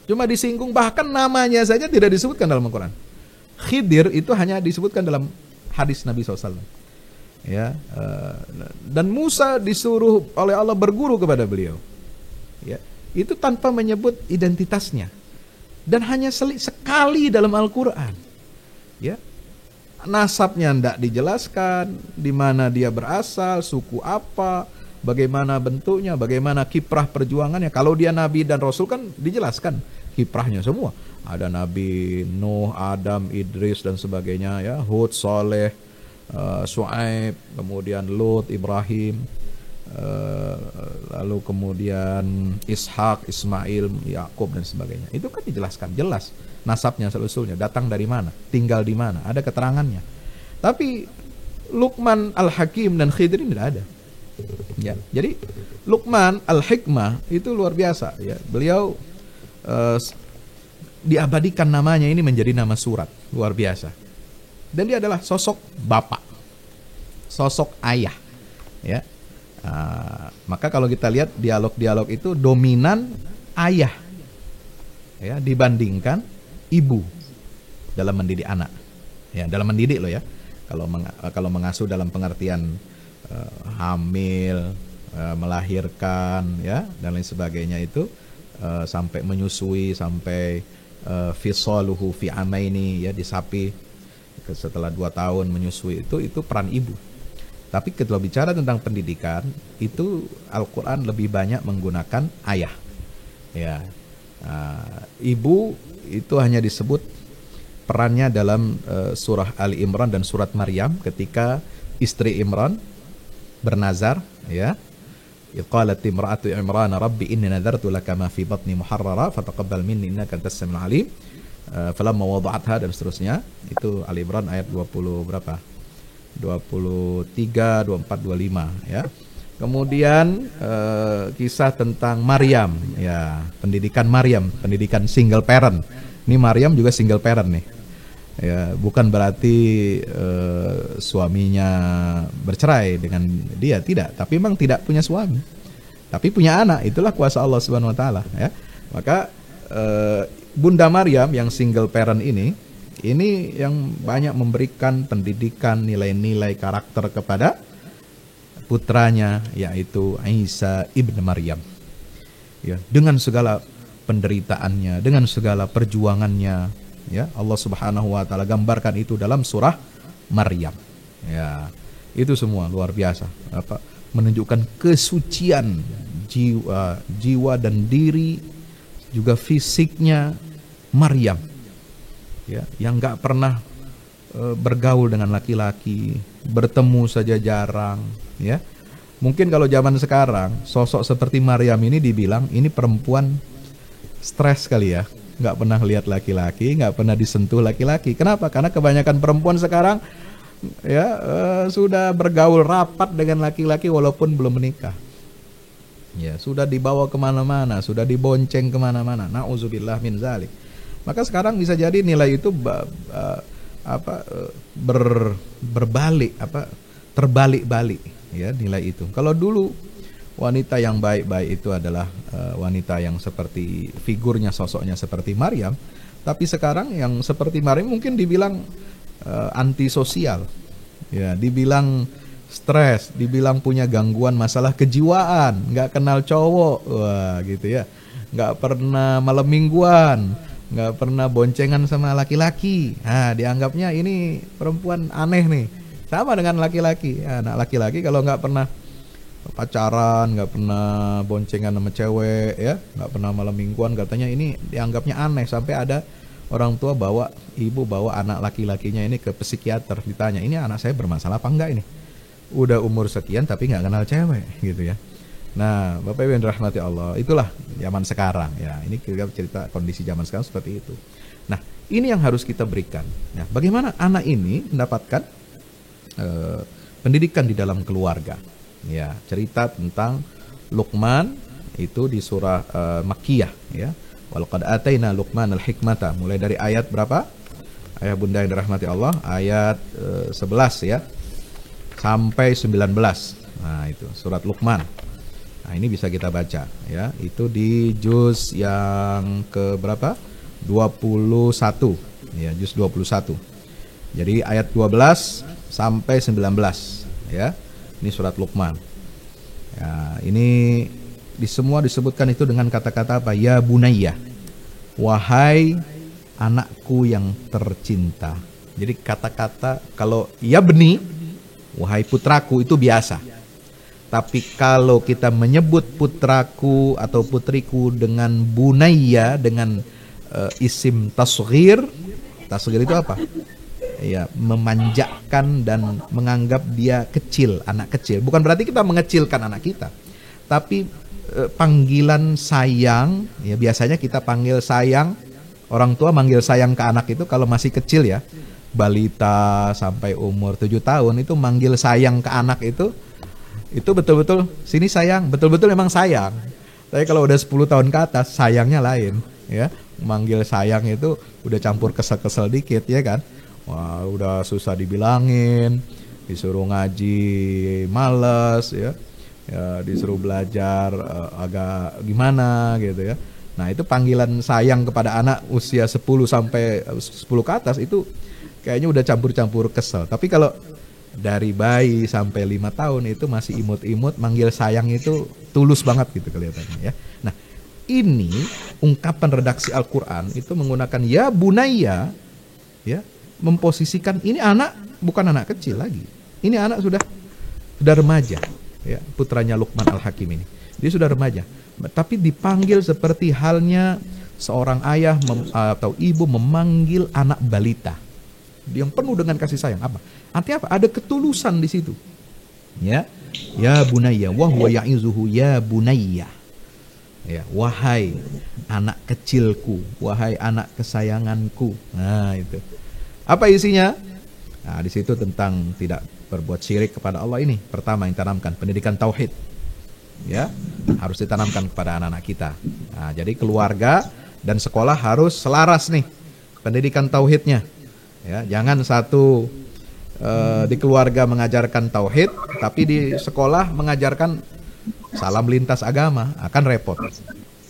Cuma disinggung, bahkan namanya saja tidak disebutkan dalam Al-Quran. Khidir itu hanya disebutkan dalam hadis Nabi SAW. Ya, dan Musa disuruh oleh Allah berguru kepada beliau. Ya, itu tanpa menyebut identitasnya. Dan hanya sekali dalam Al-Quran. Ya, nasabnya tidak dijelaskan, di mana dia berasal, suku apa, bagaimana bentuknya, bagaimana kiprah perjuangannya. Kalau dia nabi dan rasul kan dijelaskan kiprahnya semua. Ada Nabi Nuh, Adam, Idris dan sebagainya ya, Hud, Saleh, Shu'aib, kemudian Lut, Ibrahim, lalu kemudian Ishak, Ismail, Yakub dan sebagainya. Itu kan dijelaskan jelas nasabnya, seusulnya, datang dari mana, tinggal di mana, ada keterangannya. Tapi Luqman Al-Hakim dan Khidir ini tidak ada. Ya, jadi Luqman Al-Hikmah itu luar biasa ya. Beliau diabadikan namanya ini menjadi nama surat, luar biasa. Dan dia adalah sosok bapak, sosok ayah ya. Maka kalau kita lihat dialog-dialog itu dominan ayah ya dibandingkan ibu dalam mendidik anak. Ya, dalam mendidik loh ya. Kalau mengasuh dalam pengertian hamil, melahirkan ya dan lain sebagainya itu sampai menyusui, sampai fisaluhu fi amaini ya, disapi setelah 2 tahun menyusui, itu peran ibu. Tapi ketika bicara tentang pendidikan itu Al-Quran lebih banyak menggunakan ayah ya. Ibu itu hanya disebut perannya dalam surah Ali Imran dan surat Maryam ketika istri Imran bernazar ya. Qalat imra'atu Imran rabbi inni nadartu laka ma fi batni muharrara fataqabbal minni innaka antas samiul alim. Falamma wada'atha dan seterusnya. Itu Ali Imran ayat 20 berapa? 23, 24, 25 ya. Kemudian kisah tentang Maryam ya, pendidikan Maryam, pendidikan single parent. Ini Maryam juga single parent nih. Ya, bukan berarti suaminya bercerai dengan dia, tidak, tapi memang tidak punya suami. Tapi punya anak, itulah kuasa Allah Subhanahu wa taala ya. Maka Bunda Maryam yang single parent ini yang banyak memberikan pendidikan nilai-nilai karakter kepada putranya yaitu Isa ibn Maryam. Ya, dengan segala penderitaannya, dengan segala perjuangannya, ya, Allah Subhanahu wa taala gambarkan itu dalam surah Maryam. Ya, itu semua luar biasa. Menunjukkan kesucian jiwa dan diri, juga fisiknya Maryam. Ya, yang nggak pernah bergaul dengan laki-laki, bertemu saja jarang, ya. Mungkin kalau zaman sekarang sosok seperti Maryam ini dibilang ini perempuan stres kali ya, nggak pernah lihat laki-laki, nggak pernah disentuh laki-laki. Kenapa? Karena kebanyakan perempuan sekarang ya sudah bergaul rapat dengan laki-laki walaupun belum menikah. Ya, sudah dibawa kemana-mana, sudah dibonceng kemana-mana. Nauzubillah min zalik. Maka sekarang bisa jadi nilai itu berbalik, terbalik-balik ya nilai itu. Kalau dulu wanita yang baik-baik itu adalah wanita yang seperti figurnya, sosoknya seperti Maryam, tapi sekarang yang seperti Maryam mungkin dibilang antisosial, ya, dibilang stres, dibilang punya gangguan masalah kejiwaan, nggak kenal cowok, wah gitu ya, nggak pernah malam mingguan, nggak pernah boncengan sama laki-laki. Nah, dianggapnya ini perempuan aneh nih. Sama dengan laki-laki. Anak laki-laki kalau nggak pernah pacaran, nggak pernah boncengan sama cewek, ya, nggak pernah malam mingguan, katanya ini dianggapnya aneh. Sampai ada orang tua ibu bawa anak laki-lakinya ini ke psikiater, ditanya, ini anak saya bermasalah apa enggak ini? Udah umur sekian tapi nggak kenal cewek, gitu ya. Nah, Bapak Ibu yang dirahmati Allah, itulah zaman sekarang ya. Ini kita cerita kondisi zaman sekarang seperti itu. Nah, ini yang harus kita berikan. Nah, bagaimana anak ini mendapatkan pendidikan di dalam keluarga? Ya, cerita tentang Luqman itu di surah Makkiyah ya. Walaqad ataina Luqman al-hikmata, mulai dari ayat berapa? Ayah Bunda yang dirahmati Allah, ayat 11 ya. Sampai 19. Nah, itu surat Luqman. Nah, ini bisa kita baca ya. Itu di juz yang ke berapa? 21. Ya, juz 21. Jadi ayat 12 sampai 19 ya. Ini surat Luqman. Ya, ini semua disebutkan itu dengan kata-kata apa? Ya bunayya. Wahai anakku yang tercinta. Jadi kata-kata kalau ya beni, wahai putraku, itu biasa. Tapi kalau kita menyebut putraku atau putriku dengan bunayya, dengan isim tasghir. Tasghir itu apa? Ya, memanjakan dan menganggap dia kecil, anak kecil. Bukan berarti kita mengecilkan anak kita, tapi panggilan sayang, ya biasanya kita panggil sayang, orang tua manggil sayang ke anak itu kalau masih kecil ya, balita sampai umur 7 tahun itu manggil sayang ke anak itu betul-betul sini sayang, betul-betul memang sayang. Tapi kalau udah 10 tahun ke atas sayangnya lain, ya. Manggil sayang itu udah campur kesel-kesel dikit, ya kan? Wah, udah susah dibilangin, disuruh ngaji males, ya, disuruh belajar agak gimana gitu ya. Nah, itu panggilan sayang kepada anak usia 10 sampai 10 ke atas itu kayaknya udah campur-campur kesel. Tapi kalau dari bayi sampai 5 tahun itu masih imut-imut, manggil sayang itu tulus banget gitu kelihatannya, ya. Nah, ini ungkapan redaksi Al-Quran itu menggunakan ya bunayya, ya, memposisikan ini anak bukan anak kecil lagi. Ini anak sudah remaja, ya, putranya Luqman Al-Hakim ini. Dia sudah remaja, tapi dipanggil seperti halnya seorang ayah atau ibu memanggil anak balita yang penuh dengan kasih sayang. Apa? Artinya apa? Ada ketulusan di situ. Ya, ya bunayya wa huwa ya'izuhu ya bunayya. Ya, wahai anak kecilku, wahai anak kesayanganku. Nah, itu. Apa isinya? Nah, di situ tentang tidak berbuat syirik kepada Allah ini. Pertama yang tanamkan pendidikan tauhid. Ya, harus ditanamkan kepada anak-anak kita. Nah, jadi keluarga dan sekolah harus selaras nih pendidikan tauhidnya. Ya, jangan satu di keluarga mengajarkan tauhid, tapi di sekolah mengajarkan salam lintas agama, akan repot.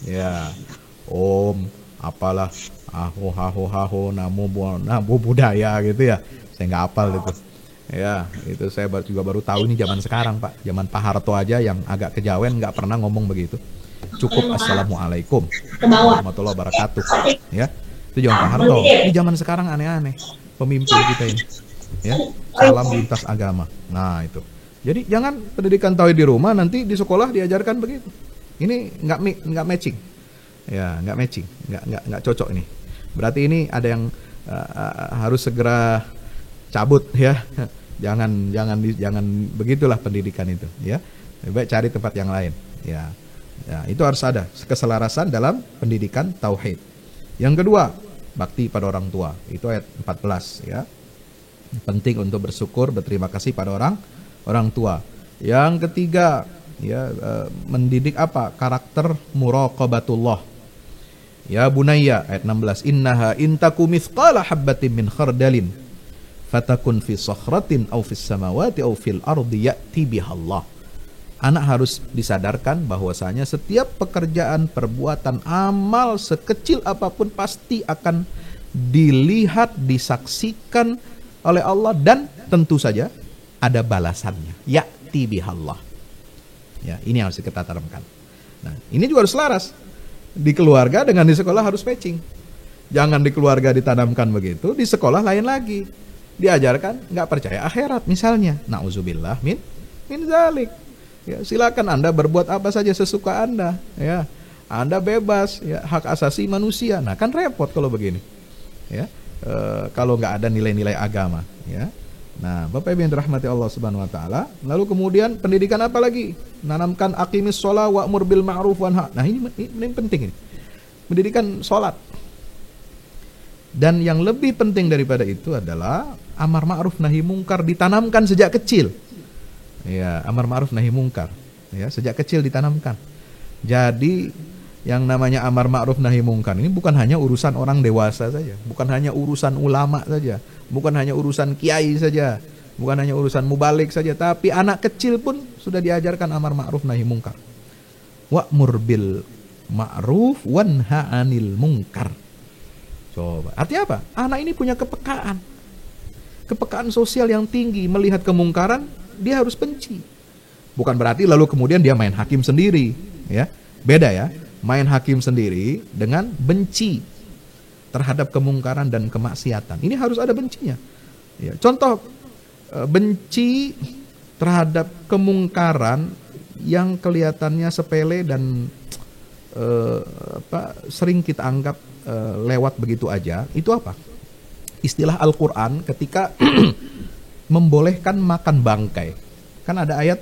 Ya, om, apalah, aho, namu budaya gitu ya. Saya nggak hafal itu. Ya, itu saya juga baru tahu ini zaman sekarang, Pak. Zaman Pak Harto aja yang agak kejawen nggak pernah ngomong begitu. Cukup assalamualaikum warahmatullahi wabarakatuh. Ya, itu zaman Pak Harto. Ini zaman sekarang aneh-aneh pemimpin kita ini. Ya, salam lintas agama. Nah, itu. Jadi jangan pendidikan tauhid di rumah, nanti di sekolah diajarkan begitu. Ini nggak matching. Ya, nggak matching, nggak cocok ini. Berarti ini ada yang harus segera cabut, ya. Jangan begitulah pendidikan itu, ya. Lebih baik cari tempat yang lain, ya. Ya, itu harus ada keselarasan dalam pendidikan tauhid. Yang kedua, bakti pada orang tua. Itu ayat 14, ya. Penting untuk bersyukur, berterima kasih pada orang tua. Yang ketiga, ya, mendidik apa? Karakter muraqabatullah. Ya bunayya, ayat 16, innaha intaku mithqala habbatin min khardalin fatakun fi sakhratin aw fis samawati aw fil ardi ya'ti bihallah. Anak harus disadarkan bahwasanya setiap pekerjaan, perbuatan, amal sekecil apapun pasti akan dilihat, disaksikan oleh Allah, dan tentu saja ada balasannya. Ya'ti bihallah. Ya, ini harus kita tanamkan. Nah, ini juga harus selaras. Di keluarga dengan di sekolah harus matching. Jangan di keluarga ditanamkan begitu, di sekolah lain lagi. Diajarkan nggak percaya akhirat misalnya. Nauzubillah min zalik. Ya, silakan Anda berbuat apa saja sesuka Anda, ya. Anda bebas, ya, hak asasi manusia. Nah, kan repot kalau begini. Ya. Kalau nggak ada nilai-nilai agama, ya. Nah, Bapak Ibu yang dirahmati Allah Subhanahu wa taala, lalu kemudian pendidikan apa lagi? Nanamkan aqimis shalah wa'mur bil ma'ruf wanha. Nah, ini penting ini. Pendidikan salat. Dan yang lebih penting daripada itu adalah amar ma'ruf nahi mungkar ditanamkan sejak kecil. Ya, amar ma'ruf nahi mungkar, ya, sejak kecil ditanamkan. Jadi yang namanya amar ma'ruf nahi mungkar ini bukan hanya urusan orang dewasa saja, bukan hanya urusan ulama saja, bukan hanya urusan kiai saja, bukan hanya urusan mubalik saja, tapi anak kecil pun sudah diajarkan amar ma'ruf nahi mungkar. Wa'mur bil ma'ruf wanha 'anil munkar. Coba, artinya apa? Anak ini punya kepekaan sosial yang tinggi, melihat kemungkaran dia harus benci. Bukan berarti lalu kemudian dia main hakim sendiri, ya. Beda ya. Main hakim sendiri dengan benci terhadap kemungkaran dan kemaksiatan. Ini harus ada bencinya. Ya, contoh benci terhadap kemungkaran yang kelihatannya sepele dan sering kita anggap lewat begitu aja, itu apa? Istilah Al-Quran ketika membolehkan makan bangkai. Kan ada ayat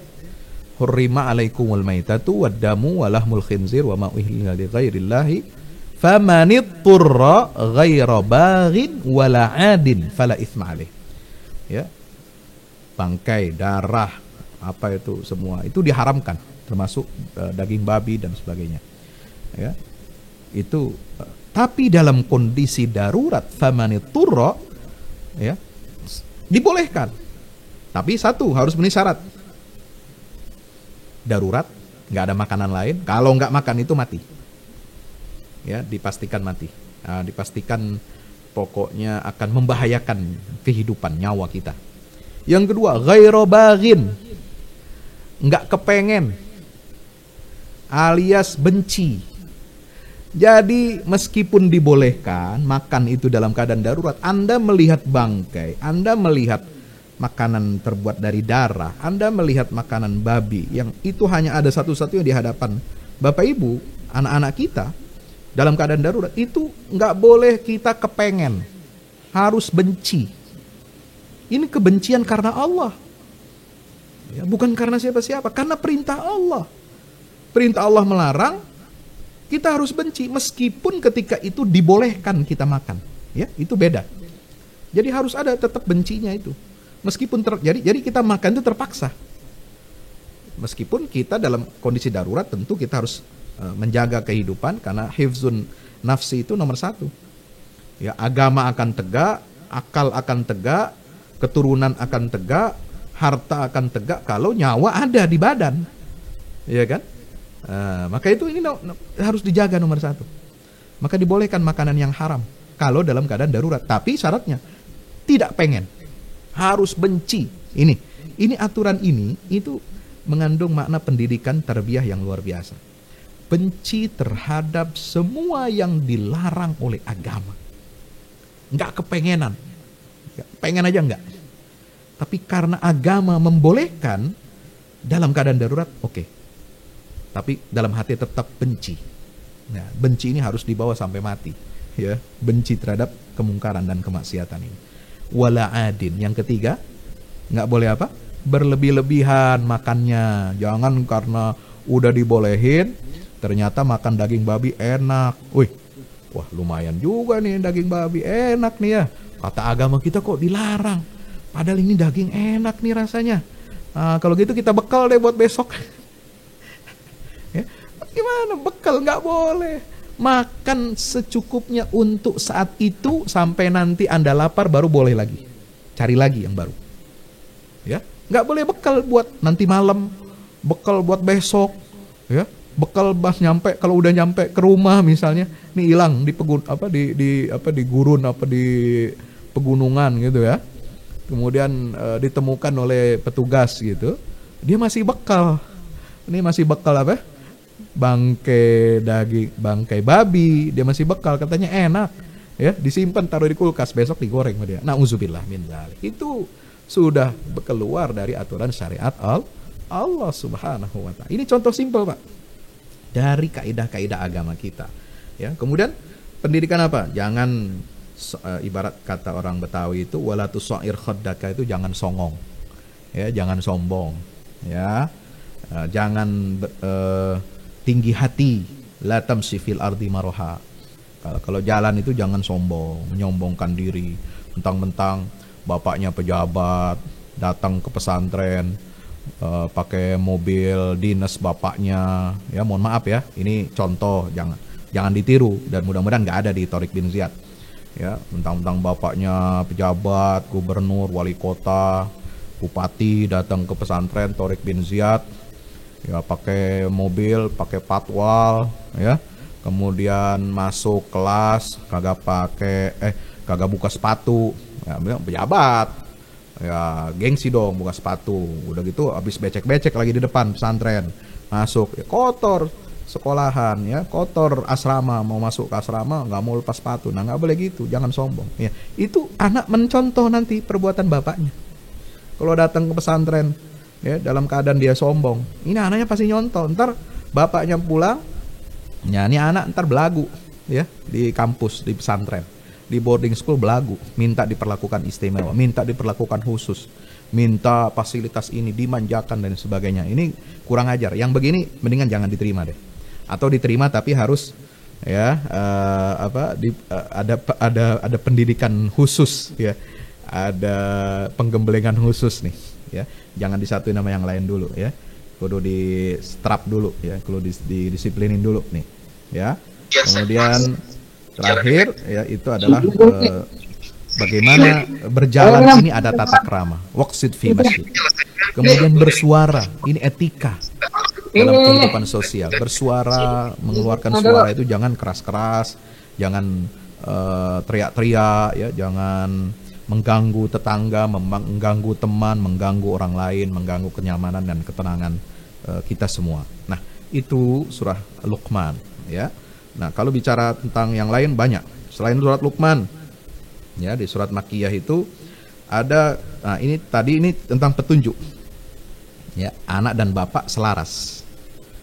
hurrima alaikumul maitatu waddamu walahmul khinzir wa ma uhilla li ghairillahi famanitturra ghaira baghin wala adin fala itsma alaih. Ya. Bangkai, darah, apa itu semua itu diharamkan, termasuk daging babi dan sebagainya. Ya. Itu tapi dalam kondisi darurat famanitturra, ya, dibolehkan. Tapi satu harus memenuhi syarat. Darurat, nggak ada makanan lain. Kalau nggak makan itu mati. Ya, dipastikan mati. Nah, dipastikan pokoknya akan membahayakan kehidupan nyawa kita. Yang kedua, ghairu baghin. Nggak kepengen. Alias benci. Jadi meskipun dibolehkan makan itu dalam keadaan darurat, Anda melihat bangkai, Anda melihat makanan terbuat dari darah, Anda melihat makanan babi yang itu hanya ada satu-satunya di hadapan Bapak Ibu, anak-anak kita dalam keadaan darurat, itu nggak boleh kita kepengen, harus benci. Ini kebencian karena Allah, ya, bukan karena siapa-siapa, karena perintah Allah. Perintah Allah melarang, kita harus benci meskipun ketika itu dibolehkan kita makan, ya, itu beda. Jadi harus ada tetap bencinya itu. Meskipun jadi kita makan itu terpaksa. Meskipun kita dalam kondisi darurat, tentu kita harus menjaga kehidupan karena hifzun nafsi itu nomor satu. Ya, agama akan tegak, akal akan tegak, keturunan akan tegak, harta akan tegak kalau nyawa ada di badan. Iya kan? Maka itu ini harus dijaga nomor satu. Maka dibolehkan makanan yang haram kalau dalam keadaan darurat, tapi syaratnya tidak pengen, harus benci. Ini aturan ini itu mengandung makna pendidikan tarbiyah yang luar biasa. Benci terhadap semua yang dilarang oleh agama. Nggak kepengenan, pengen aja enggak. Tapi karena agama membolehkan dalam keadaan darurat, oke. Tapi dalam hati tetap benci. Nah, benci ini harus dibawa sampai mati, ya. Benci terhadap kemungkaran dan kemaksiatan ini. Wala adin, yang ketiga, nggak boleh apa? Berlebih-lebihan makannya. Jangan karena udah dibolehin, ternyata makan daging babi enak. Wah lumayan juga nih daging babi, enak nih ya. Kata agama kita kok dilarang. Padahal ini daging enak nih rasanya. Kalau gitu kita bekal deh buat besok. Ya, gimana bekal? Nggak boleh. Makan secukupnya untuk saat itu, sampai nanti Anda lapar baru boleh lagi. Cari lagi yang baru. Ya, nggak boleh bekal buat nanti malam, bekal buat besok. Ya, bekal pas nyampe, kalau udah nyampe ke rumah misalnya, nih hilang di gurun di pegunungan gitu ya. Kemudian ditemukan oleh petugas gitu. Dia masih bekal. Ini masih bekal apa? Bangkai babi, dia masih bekal, katanya enak, ya, disimpan taruh di kulkas, besok digoreng sama dia. Nauzubillah min dzalik. Itu sudah keluar dari aturan syariat Allah Subhanahu wa taala. Ini contoh simpel, Pak, dari kaidah-kaidah agama kita, ya. Kemudian pendidikan apa? Jangan ibarat kata orang Betawi itu wala tusair khaddaka, itu jangan songong, ya, jangan sombong, ya. Jangan tinggi hati, la tamshi fil ardi maroha. Kalau jalan itu jangan sombong, menyombongkan diri, mentang-mentang bapaknya pejabat, datang ke pesantren, pakai mobil dinas bapaknya, ya, mohon maaf ya, ini contoh, jangan ditiru, dan mudah-mudahan nggak ada di Tariq bin Ziyad, ya, mentang-mentang bapaknya pejabat, gubernur, wali kota, bupati, datang ke pesantren Tariq bin Ziyad, ya, pakai mobil, pakai patwal, ya, kemudian masuk kelas kagak buka sepatu, ya, bilang pejabat, ya, gengsi dong buka sepatu. Udah gitu habis becek-becek lagi di depan pesantren, masuk, ya, kotor sekolahan, ya, kotor asrama, mau masuk ke asrama nggak mau lepas sepatu. Nah, nggak boleh gitu, jangan sombong, ya. Itu anak mencontoh nanti perbuatan bapaknya. Kalau datang ke pesantren ya, dalam keadaan dia sombong, ini anaknya pasti nyontoh. Ntar bapaknya pulang, ya ini anak ntar belagu, ya, di kampus, di pesantren, di boarding school belagu, minta diperlakukan istimewa, minta diperlakukan khusus, minta fasilitas ini dimanjakan dan sebagainya. Ini kurang ajar. Yang begini mendingan jangan diterima deh. Atau diterima tapi harus ya ada pendidikan khusus, ya. Ada penggemblengan khusus nih, ya. Jangan disatuin sama yang lain dulu, ya. Kudu di strap dulu, ya. Kudu disiplinin dulu nih, ya. Kemudian terakhir, ya, itu adalah bagaimana berjalan ini ada tata krama, waqsid fi masjid. Kemudian bersuara, ini etika dalam kehidupan sosial. Bersuara, mengeluarkan suara itu jangan keras-keras, jangan teriak-teriak, ya, jangan mengganggu tetangga, mengganggu teman, mengganggu orang lain, mengganggu kenyamanan dan ketenangan kita semua. Nah, itu surah Luqman, ya. Nah, kalau bicara tentang yang lain banyak selain surat Luqman. Ya, di surat Makkiyah itu ada, nah ini tadi ini tentang petunjuk. Ya, anak dan bapak selaras.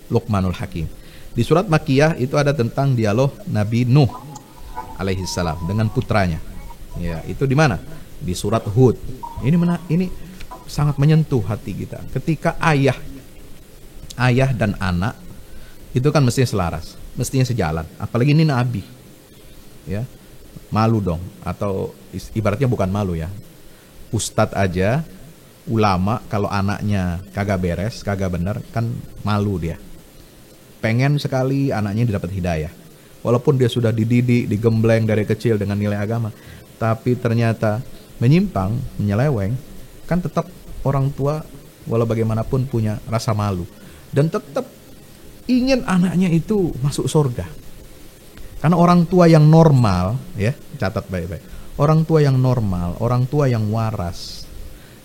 Luqmanul Hakim. Di surat Makkiyah itu ada tentang dialog Nabi Nuh alaihi salam dengan putranya. Ya, itu di mana? Di surat Hud. Ini sangat menyentuh hati kita. Ketika ayah dan anak itu kan mestinya selaras, mestinya sejalan. Apalagi ini nabi. Ya. Malu dong, atau ibaratnya bukan malu, ya. Ustadz aja, ulama kalau anaknya kagak beres, kagak bener, kan malu dia. Pengen sekali anaknya didapat hidayah. Walaupun dia sudah dididik, digembleng dari kecil dengan nilai agama, tapi ternyata menyimpang, menyeleweng, kan tetap orang tua walau bagaimanapun punya rasa malu dan tetap ingin anaknya itu masuk surga. Karena orang tua yang normal, ya, catat baik-baik. Orang tua yang normal, orang tua yang waras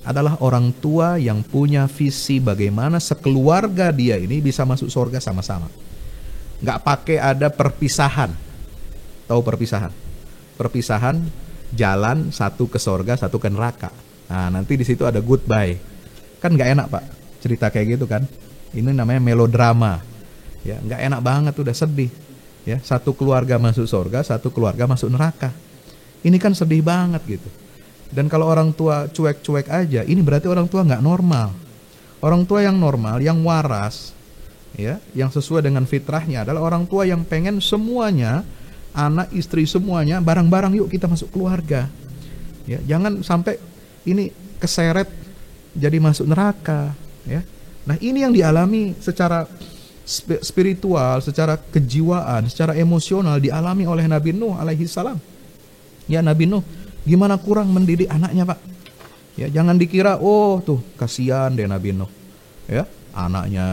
adalah orang tua yang punya visi bagaimana sekeluarga dia ini bisa masuk surga sama-sama. Nggak pakai ada perpisahan. Tahu perpisahan? Perpisahan jalan, satu ke surga, satu ke neraka. Nah, nanti di situ ada goodbye. Kan nggak enak, Pak, cerita kayak gitu kan. Ini namanya melodrama. Ya, nggak enak banget, udah sedih. Ya, satu keluarga masuk surga, satu keluarga masuk neraka. Ini kan sedih banget gitu. Dan kalau orang tua cuek-cuek aja, ini berarti orang tua nggak normal. Orang tua yang normal, yang waras, ya, yang sesuai dengan fitrahnya adalah orang tua yang pengen semuanya, anak, istri semuanya bareng-bareng, yuk kita masuk keluarga. Ya, jangan sampai ini keseret jadi masuk neraka. Ya. Nah, ini yang dialami secara spiritual, secara kejiwaan, secara emosional dialami oleh Nabi Nuh alaihi salam. Ya, Nabi Nuh gimana kurang mendidik anaknya, Pak. Ya, jangan dikira oh tuh kasihan deh Nabi Nuh. Ya, anaknya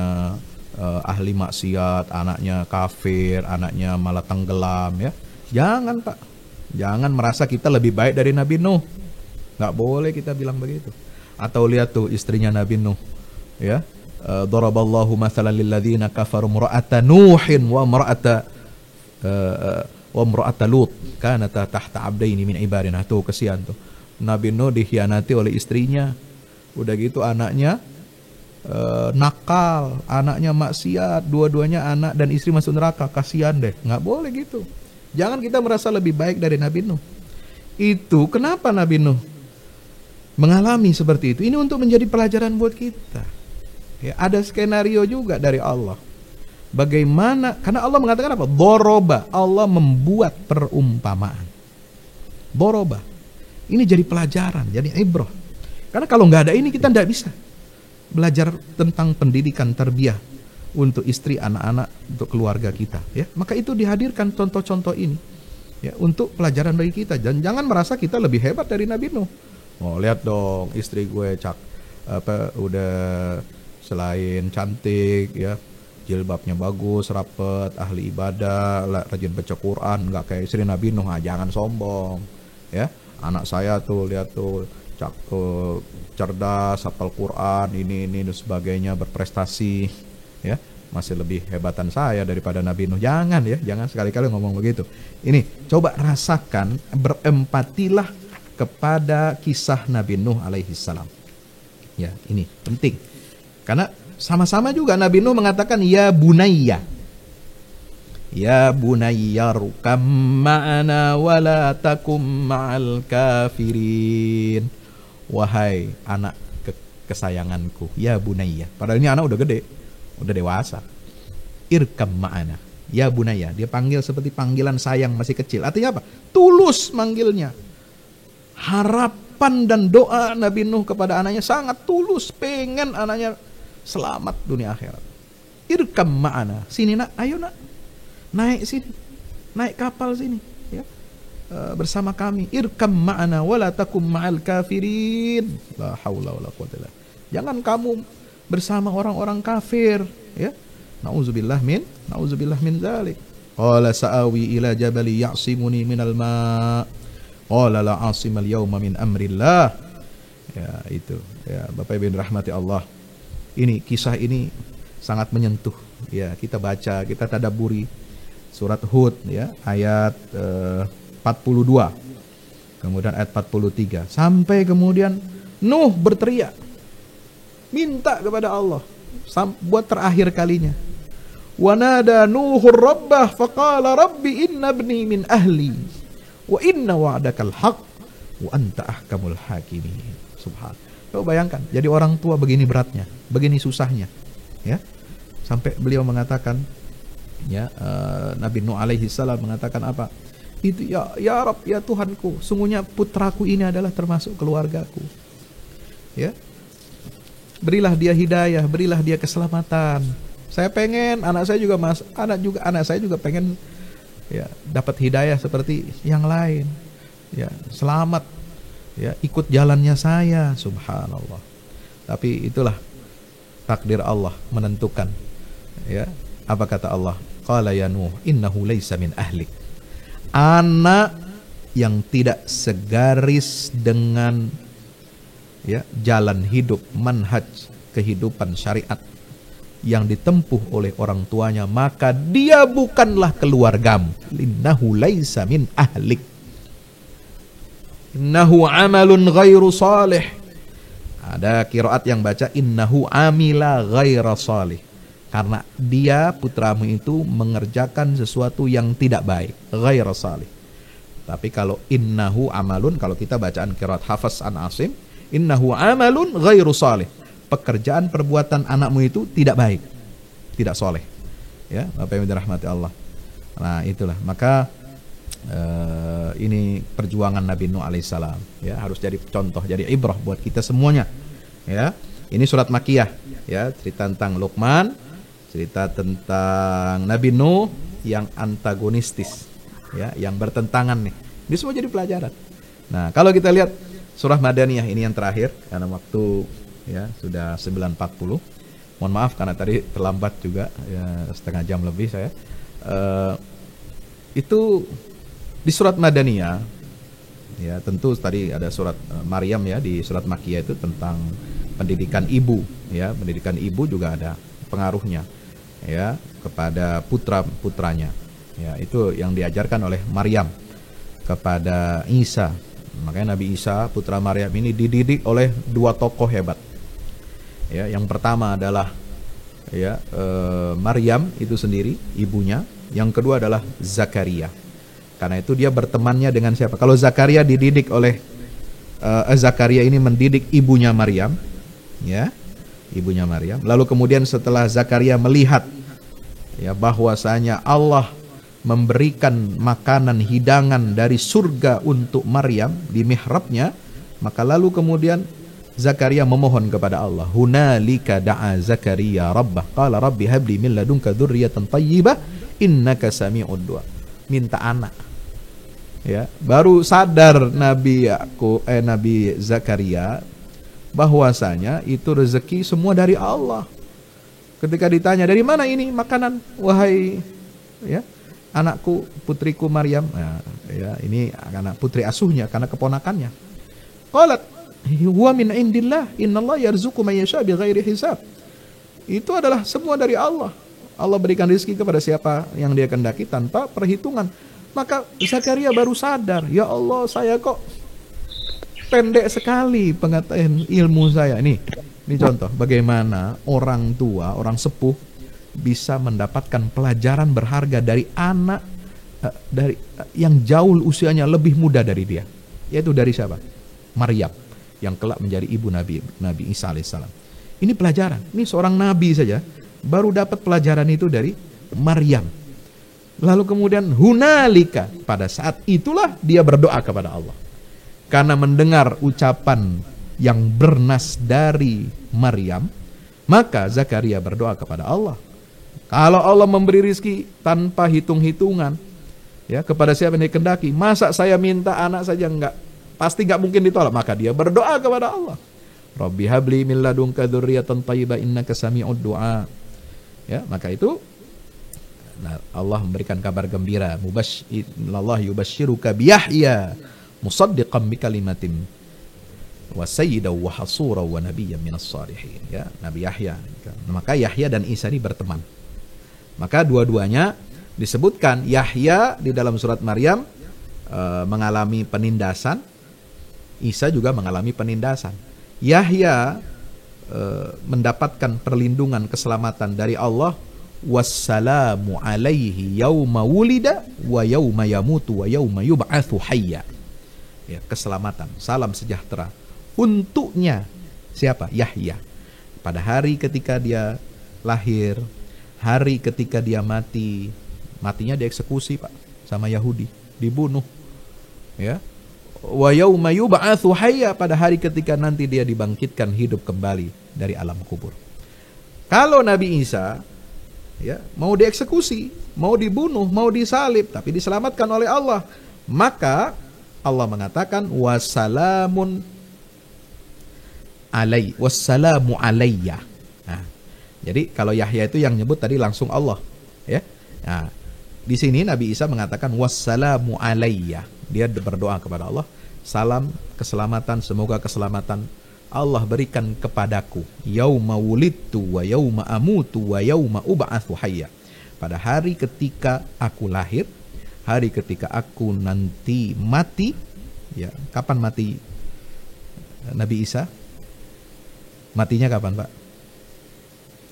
ahli maksiat, anaknya kafir, anaknya malah tenggelam, ya. Jangan, Pak. Jangan merasa kita lebih baik dari Nabi Nuh. Nggak boleh kita bilang begitu. Atau lihat tuh istrinya Nabi Nuh, ya. Daraballahu mathalan lilladzina kafaru imra'ata Nuhin wa imra'ata Lut kanata tahta abdaini min ibadina. Tuh kesian tuh. Nabi Nuh dikhianati oleh istrinya. Udah gitu anaknya nakal, anaknya maksiat, dua-duanya anak dan istri masuk neraka. Kasihan deh. Nggak boleh gitu. Jangan kita merasa lebih baik dari Nabi Nuh. Itu kenapa Nabi Nuh mengalami seperti itu? Ini untuk menjadi pelajaran buat kita. Ya, ada skenario juga dari Allah. Bagaimana? Karena Allah mengatakan apa? Doroba. Allah membuat perumpamaan. Doroba. Ini jadi pelajaran, jadi ibrah. Karena kalau nggak ada ini kita nggak bisa belajar tentang pendidikan tarbiyah untuk istri, anak-anak, untuk keluarga kita. Ya, maka itu dihadirkan contoh-contoh ini. Ya, untuk pelajaran bagi kita. Dan jangan merasa kita lebih hebat dari Nabi Nuh. Oh, lihat dong istri gue udah selain cantik, ya, jilbabnya bagus, rapet, ahli ibadah, rajin baca Quran, nggak kayak istri Nabi Nuh. Jangan sombong, ya. Anak saya tuh lihat tuh cakep, cerdas, hafal Quran, ini dan sebagainya, berprestasi, ya, masih lebih hebatan saya daripada Nabi Nuh. Jangan, ya, jangan sekali-kali ngomong begitu. Ini coba rasakan, berempatilah kepada kisah Nabi Nuh alaihi salam. Ya, ini penting. Karena sama-sama juga Nabi Nuh mengatakan ya bunayya. Ya bunayya rukam ma'ana wa la takum ma'al kafirin. Wahai anak kesayanganku, ya bunayya. Padahal ini anak udah gede, udah dewasa. Irkam ma'ana. Ya bunayya, dia panggil seperti panggilan sayang masih kecil. Artinya apa? Tulus manggilnya. Harapan dan doa Nabi Nuh kepada anaknya sangat tulus, pengen anaknya selamat dunia akhirat. Irkam ma'ana, sini nak, ayo nak, naik sini, naik kapal sini, ya, bersama kami. Irkam ma'ana wala takum ma'al kafirin. La haula wala quwwata illa billah. Jangan kamu bersama orang-orang kafir, ya. Nauzubillah min dzalik. Qala sa'awi ila jabali ya'simuni minal ma'. Qala la 'asimal yawma min amrillah. Ya, itu. Ya, Bapak Ibu rahmati Allah. Ini kisah ini sangat menyentuh. Ya, kita baca, kita tadabburi surat Hud, ya, ayat 42. Kemudian ayat 43 sampai kemudian Nuh berteriak minta kepada Allah buat terakhir kalinya. Wa nada Nuhur rabbah faqala rabbi inna ibni min ahli wa inna wa'dakal haqq wa anta ahkamul hakimin. Subhanallah. Coba bayangkan, jadi orang tua begini beratnya, begini susahnya, ya. Sampai beliau mengatakan, ya, Nabi Nuh alaihi salam mengatakan apa? Itu ya Rabb, ya Tuhanku, sungguhnya putraku ini adalah termasuk keluargaku. Ya. Berilah dia hidayah, berilah dia keselamatan. Saya pengen anak saya juga pengen, ya, dapat hidayah seperti yang lain. Ya, selamat. Ya, ikut jalannya saya, subhanallah. Tapi itulah takdir Allah menentukan. Ya, apa kata Allah? Qala ya Nuh innahu laisa min ahlik. Anak yang tidak segaris dengan, ya, jalan hidup, manhaj kehidupan syariat yang ditempuh oleh orang tuanya, maka dia bukanlah keluargamu. Innahu laisa min ahlik. Innahu amalun ghairu salih. Ada qiraat yang baca innahu amila ghaira salih. Karena dia, putramu itu, mengerjakan sesuatu yang tidak baik, ghaira salih. Tapi kalau innahu amalun, kalau kita bacaan qiraat Hafs an Asim, innahu amalun ghairu salih. Pekerjaan perbuatan anakmu itu tidak baik, tidak soleh. Ya, Bapak Ibu dirahmati Allah. Nah, itulah. Maka ini perjuangan Nabi Nuh alaihissalam, ya, harus jadi contoh, jadi ibrah buat kita semuanya, ya. Ini surat Makkiyah, ya, cerita tentang Luqman, cerita tentang Nabi Nuh yang antagonistis, ya, yang bertentangan nih. Ini semua jadi pelajaran. Nah, kalau kita lihat surah Madaniyah ini yang terakhir, karena waktu, ya, sudah 9.40. Mohon maaf karena tadi terlambat juga, ya, setengah jam lebih saya. Itu di surat Madaniyah, ya, tentu tadi ada surat Maryam, ya, di surat Makkiyah itu tentang pendidikan ibu, ya, pendidikan ibu juga ada pengaruhnya, ya, kepada putra-putranya, ya, itu yang diajarkan oleh Maryam kepada Isa. Makanya Nabi Isa putra Maryam ini dididik oleh dua tokoh hebat, ya. Yang pertama adalah, ya, Maryam itu sendiri, ibunya. Yang kedua adalah Zakaria. Karena itu dia bertemannya dengan siapa? Kalau Zakaria dididik oleh Zakaria ini mendidik ibunya Maryam, ya, ibunya Maryam. Lalu kemudian setelah Zakaria melihat, ya, bahwasanya Allah memberikan makanan hidangan dari surga untuk Maryam di mihrabnya, maka lalu kemudian Zakaria memohon kepada Allah. Hunalika da'a Zakaria rabbah qala rabbi habli min ladunka dzurriyyatan thayyibah innaka sami'ud du'a. Minta anak. Ya, baru sadar Nabi Zakaria bahwasanya itu rezeki semua dari Allah. Ketika ditanya dari mana ini makanan, wahai, ya, anakku, putriku Maryam, ya, ini anak putri asuhnya karena keponakannya. Qalat huwa min indillah innallaha yarzuqu may yasha bighairi hisab. Itu adalah semua dari Allah. Allah berikan rezeki kepada siapa yang Dia kehendaki tanpa perhitungan. Maka Zakaria baru sadar, ya Allah, saya kok pendek sekali pengetahuan ilmu saya. Ini Ini contoh bagaimana orang tua, orang sepuh bisa mendapatkan pelajaran berharga dari anak yang jauh usianya lebih muda dari dia. Yaitu dari siapa? Maryam, yang kelak menjadi ibu Nabi Isa alaihissalam. Ini pelajaran. Ini seorang nabi saja baru dapat pelajaran itu dari Maryam. Lalu kemudian hunalika, pada saat itulah dia berdoa kepada Allah. Karena mendengar ucapan yang bernas dari Maryam, maka Zakaria berdoa kepada Allah. Kalau Allah memberi rizki tanpa hitung-hitungan, ya, kepada siapa yang dikehendaki, masa saya minta anak saja enggak, pasti enggak mungkin ditolak. Maka dia berdoa kepada Allah. Rabbi habli min ladunka dzurriyyatan thayyibah innaka sami'ud du'a. Ya, maka itu Allah memberikan kabar gembira, Allah yubashshiruka biyahya musaddiqan bikalimatin wa sayyidan wa hasura wa nabiyyan minas salihin. Ya, Nabi Yahya. Maka Yahya dan Isa ini berteman. Maka dua-duanya disebutkan. Yahya di dalam surat Maryam mengalami penindasan, Isa juga mengalami penindasan. Yahya mendapatkan perlindungan, keselamatan dari Allah. Wassalamu alaihi yauma wulida wa yauma yamutu wa yauma yub'atsu hayya. Ya, keselamatan, salam sejahtera untuknya siapa? Yahya. Pada hari ketika dia lahir, hari ketika dia mati, matinya dieksekusi, Pak, sama Yahudi, dibunuh. Ya. Wa yauma yub'atsu hayya, pada hari ketika nanti dia dibangkitkan hidup kembali dari alam kubur. Kalau Nabi Isa, ya, mau dieksekusi, mau dibunuh, mau disalib, tapi diselamatkan oleh Allah, maka Allah mengatakan wassalamu alayya. Nah, jadi kalau Yahya itu yang nyebut tadi langsung Allah, ya. Nah, di sini Nabi Isa mengatakan wassalamu alayya. Dia berdoa kepada Allah, salam keselamatan, semoga keselamatan Allah berikan kepadaku yauma wulidtu wa yauma amutu wa yauma ub'atsu hayya. Pada hari ketika aku lahir, hari ketika aku nanti mati. Ya, kapan mati Nabi Isa? Matinya kapan, Pak?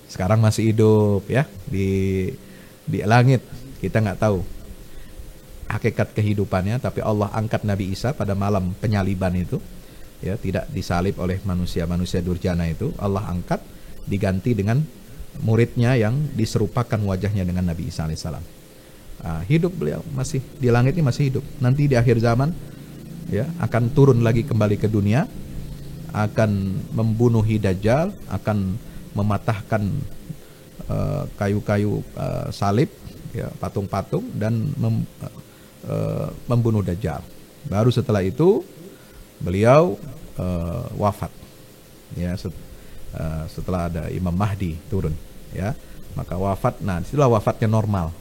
Sekarang masih hidup, ya, di langit. Kita nggak tahu hakikat kehidupannya, tapi Allah angkat Nabi Isa pada malam penyaliban itu. Ya, tidak disalib oleh manusia durjana itu, Allah angkat, diganti dengan muridnya yang diserupakan wajahnya dengan Nabi Isa alaihissalam. Hidup beliau, masih di langit ini masih hidup. Nanti di akhir zaman, ya, akan turun lagi kembali ke dunia, akan membunuhi Dajjal, akan mematahkan kayu-kayu salib, ya, patung-patung, dan membunuh Dajjal. Baru setelah itu beliau wafat, ya, setelah ada Imam Mahdi turun, ya, maka wafat. Nah, itulah wafatnya normal.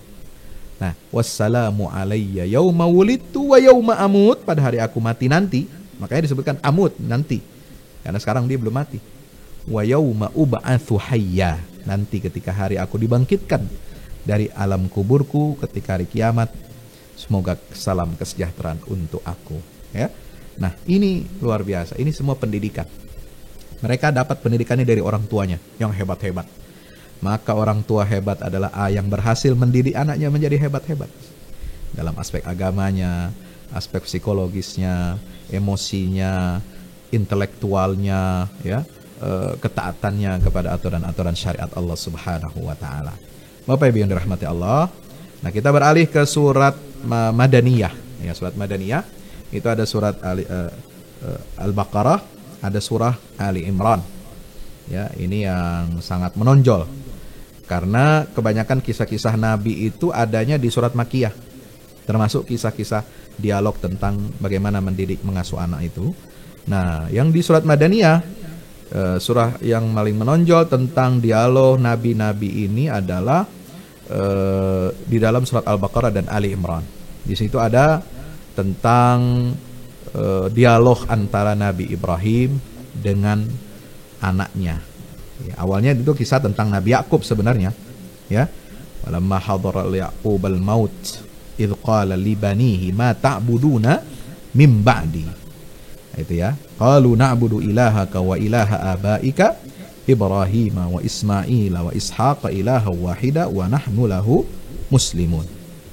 Nah, wassalamu alayya yauma wulidtu wa yauma amut, pada hari aku mati nanti, makanya disebutkan amut nanti, karena sekarang dia belum mati. Wa yauma ub'atsu hayya, nanti ketika hari aku dibangkitkan dari alam kuburku ketika hari kiamat, semoga salam kesejahteraan untuk aku, ya. Nah, ini luar biasa. Ini semua pendidikan. Mereka dapat pendidikannya dari orang tuanya yang hebat-hebat. Maka orang tua hebat adalah yang berhasil mendidik anaknya menjadi hebat-hebat. Dalam aspek agamanya, aspek psikologisnya, emosinya, intelektualnya, ya, ketaatannya kepada aturan-aturan syariat Allah Subhanahu wa taala. Bapak Ibu yang dirahmati Allah. Nah, kita beralih ke surat Madaniyah. Ya, surat Madaniyah itu ada surat Al-Baqarah, ada surah Ali Imran. Ya, ini yang sangat menonjol karena kebanyakan kisah-kisah Nabi itu adanya di surat Makkiyah, termasuk kisah-kisah dialog tentang bagaimana mendidik mengasuh anak itu. Nah, yang di surat Madaniyah, surah yang paling menonjol tentang dialog nabi-nabi ini adalah di dalam surat Al-Baqarah dan Ali Imran. Di situ ada tentang dialog antara Nabi Ibrahim dengan anaknya. Ya, awalnya itu kisah tentang Nabi Yakub sebenarnya, ya. Walamma hadara Yaqub al-maut idz qala li banihi ma ta'buduna min ba'di. Itu ya. Qalu na'budu ilahaka wa ilaha abaika Ibrahim wa Ismail wa Ishaq ilaha wahida wa nahnu lahu muslimun.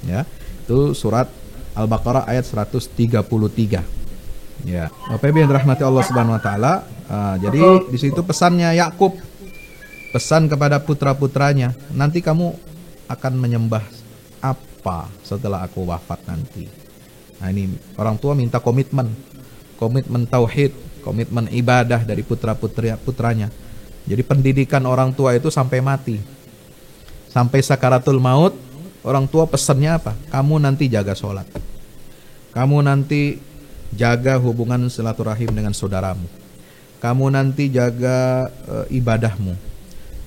Ya, itu surat Al-Baqarah ayat 133. Ya, Bapak Ibu yang dirahmati Allah Subhanahu wa taala, jadi di situ pesannya Yakub, pesan kepada putra-putranya, nanti kamu akan menyembah apa setelah aku wafat nanti. Nah, ini orang tua minta komitmen tauhid, komitmen ibadah dari putranya. Jadi pendidikan orang tua itu sampai mati, sampai sakaratul maut. Orang tua pesannya apa? Kamu nanti jaga sholat, kamu nanti jaga hubungan silaturahim dengan saudaramu, kamu nanti jaga ibadahmu,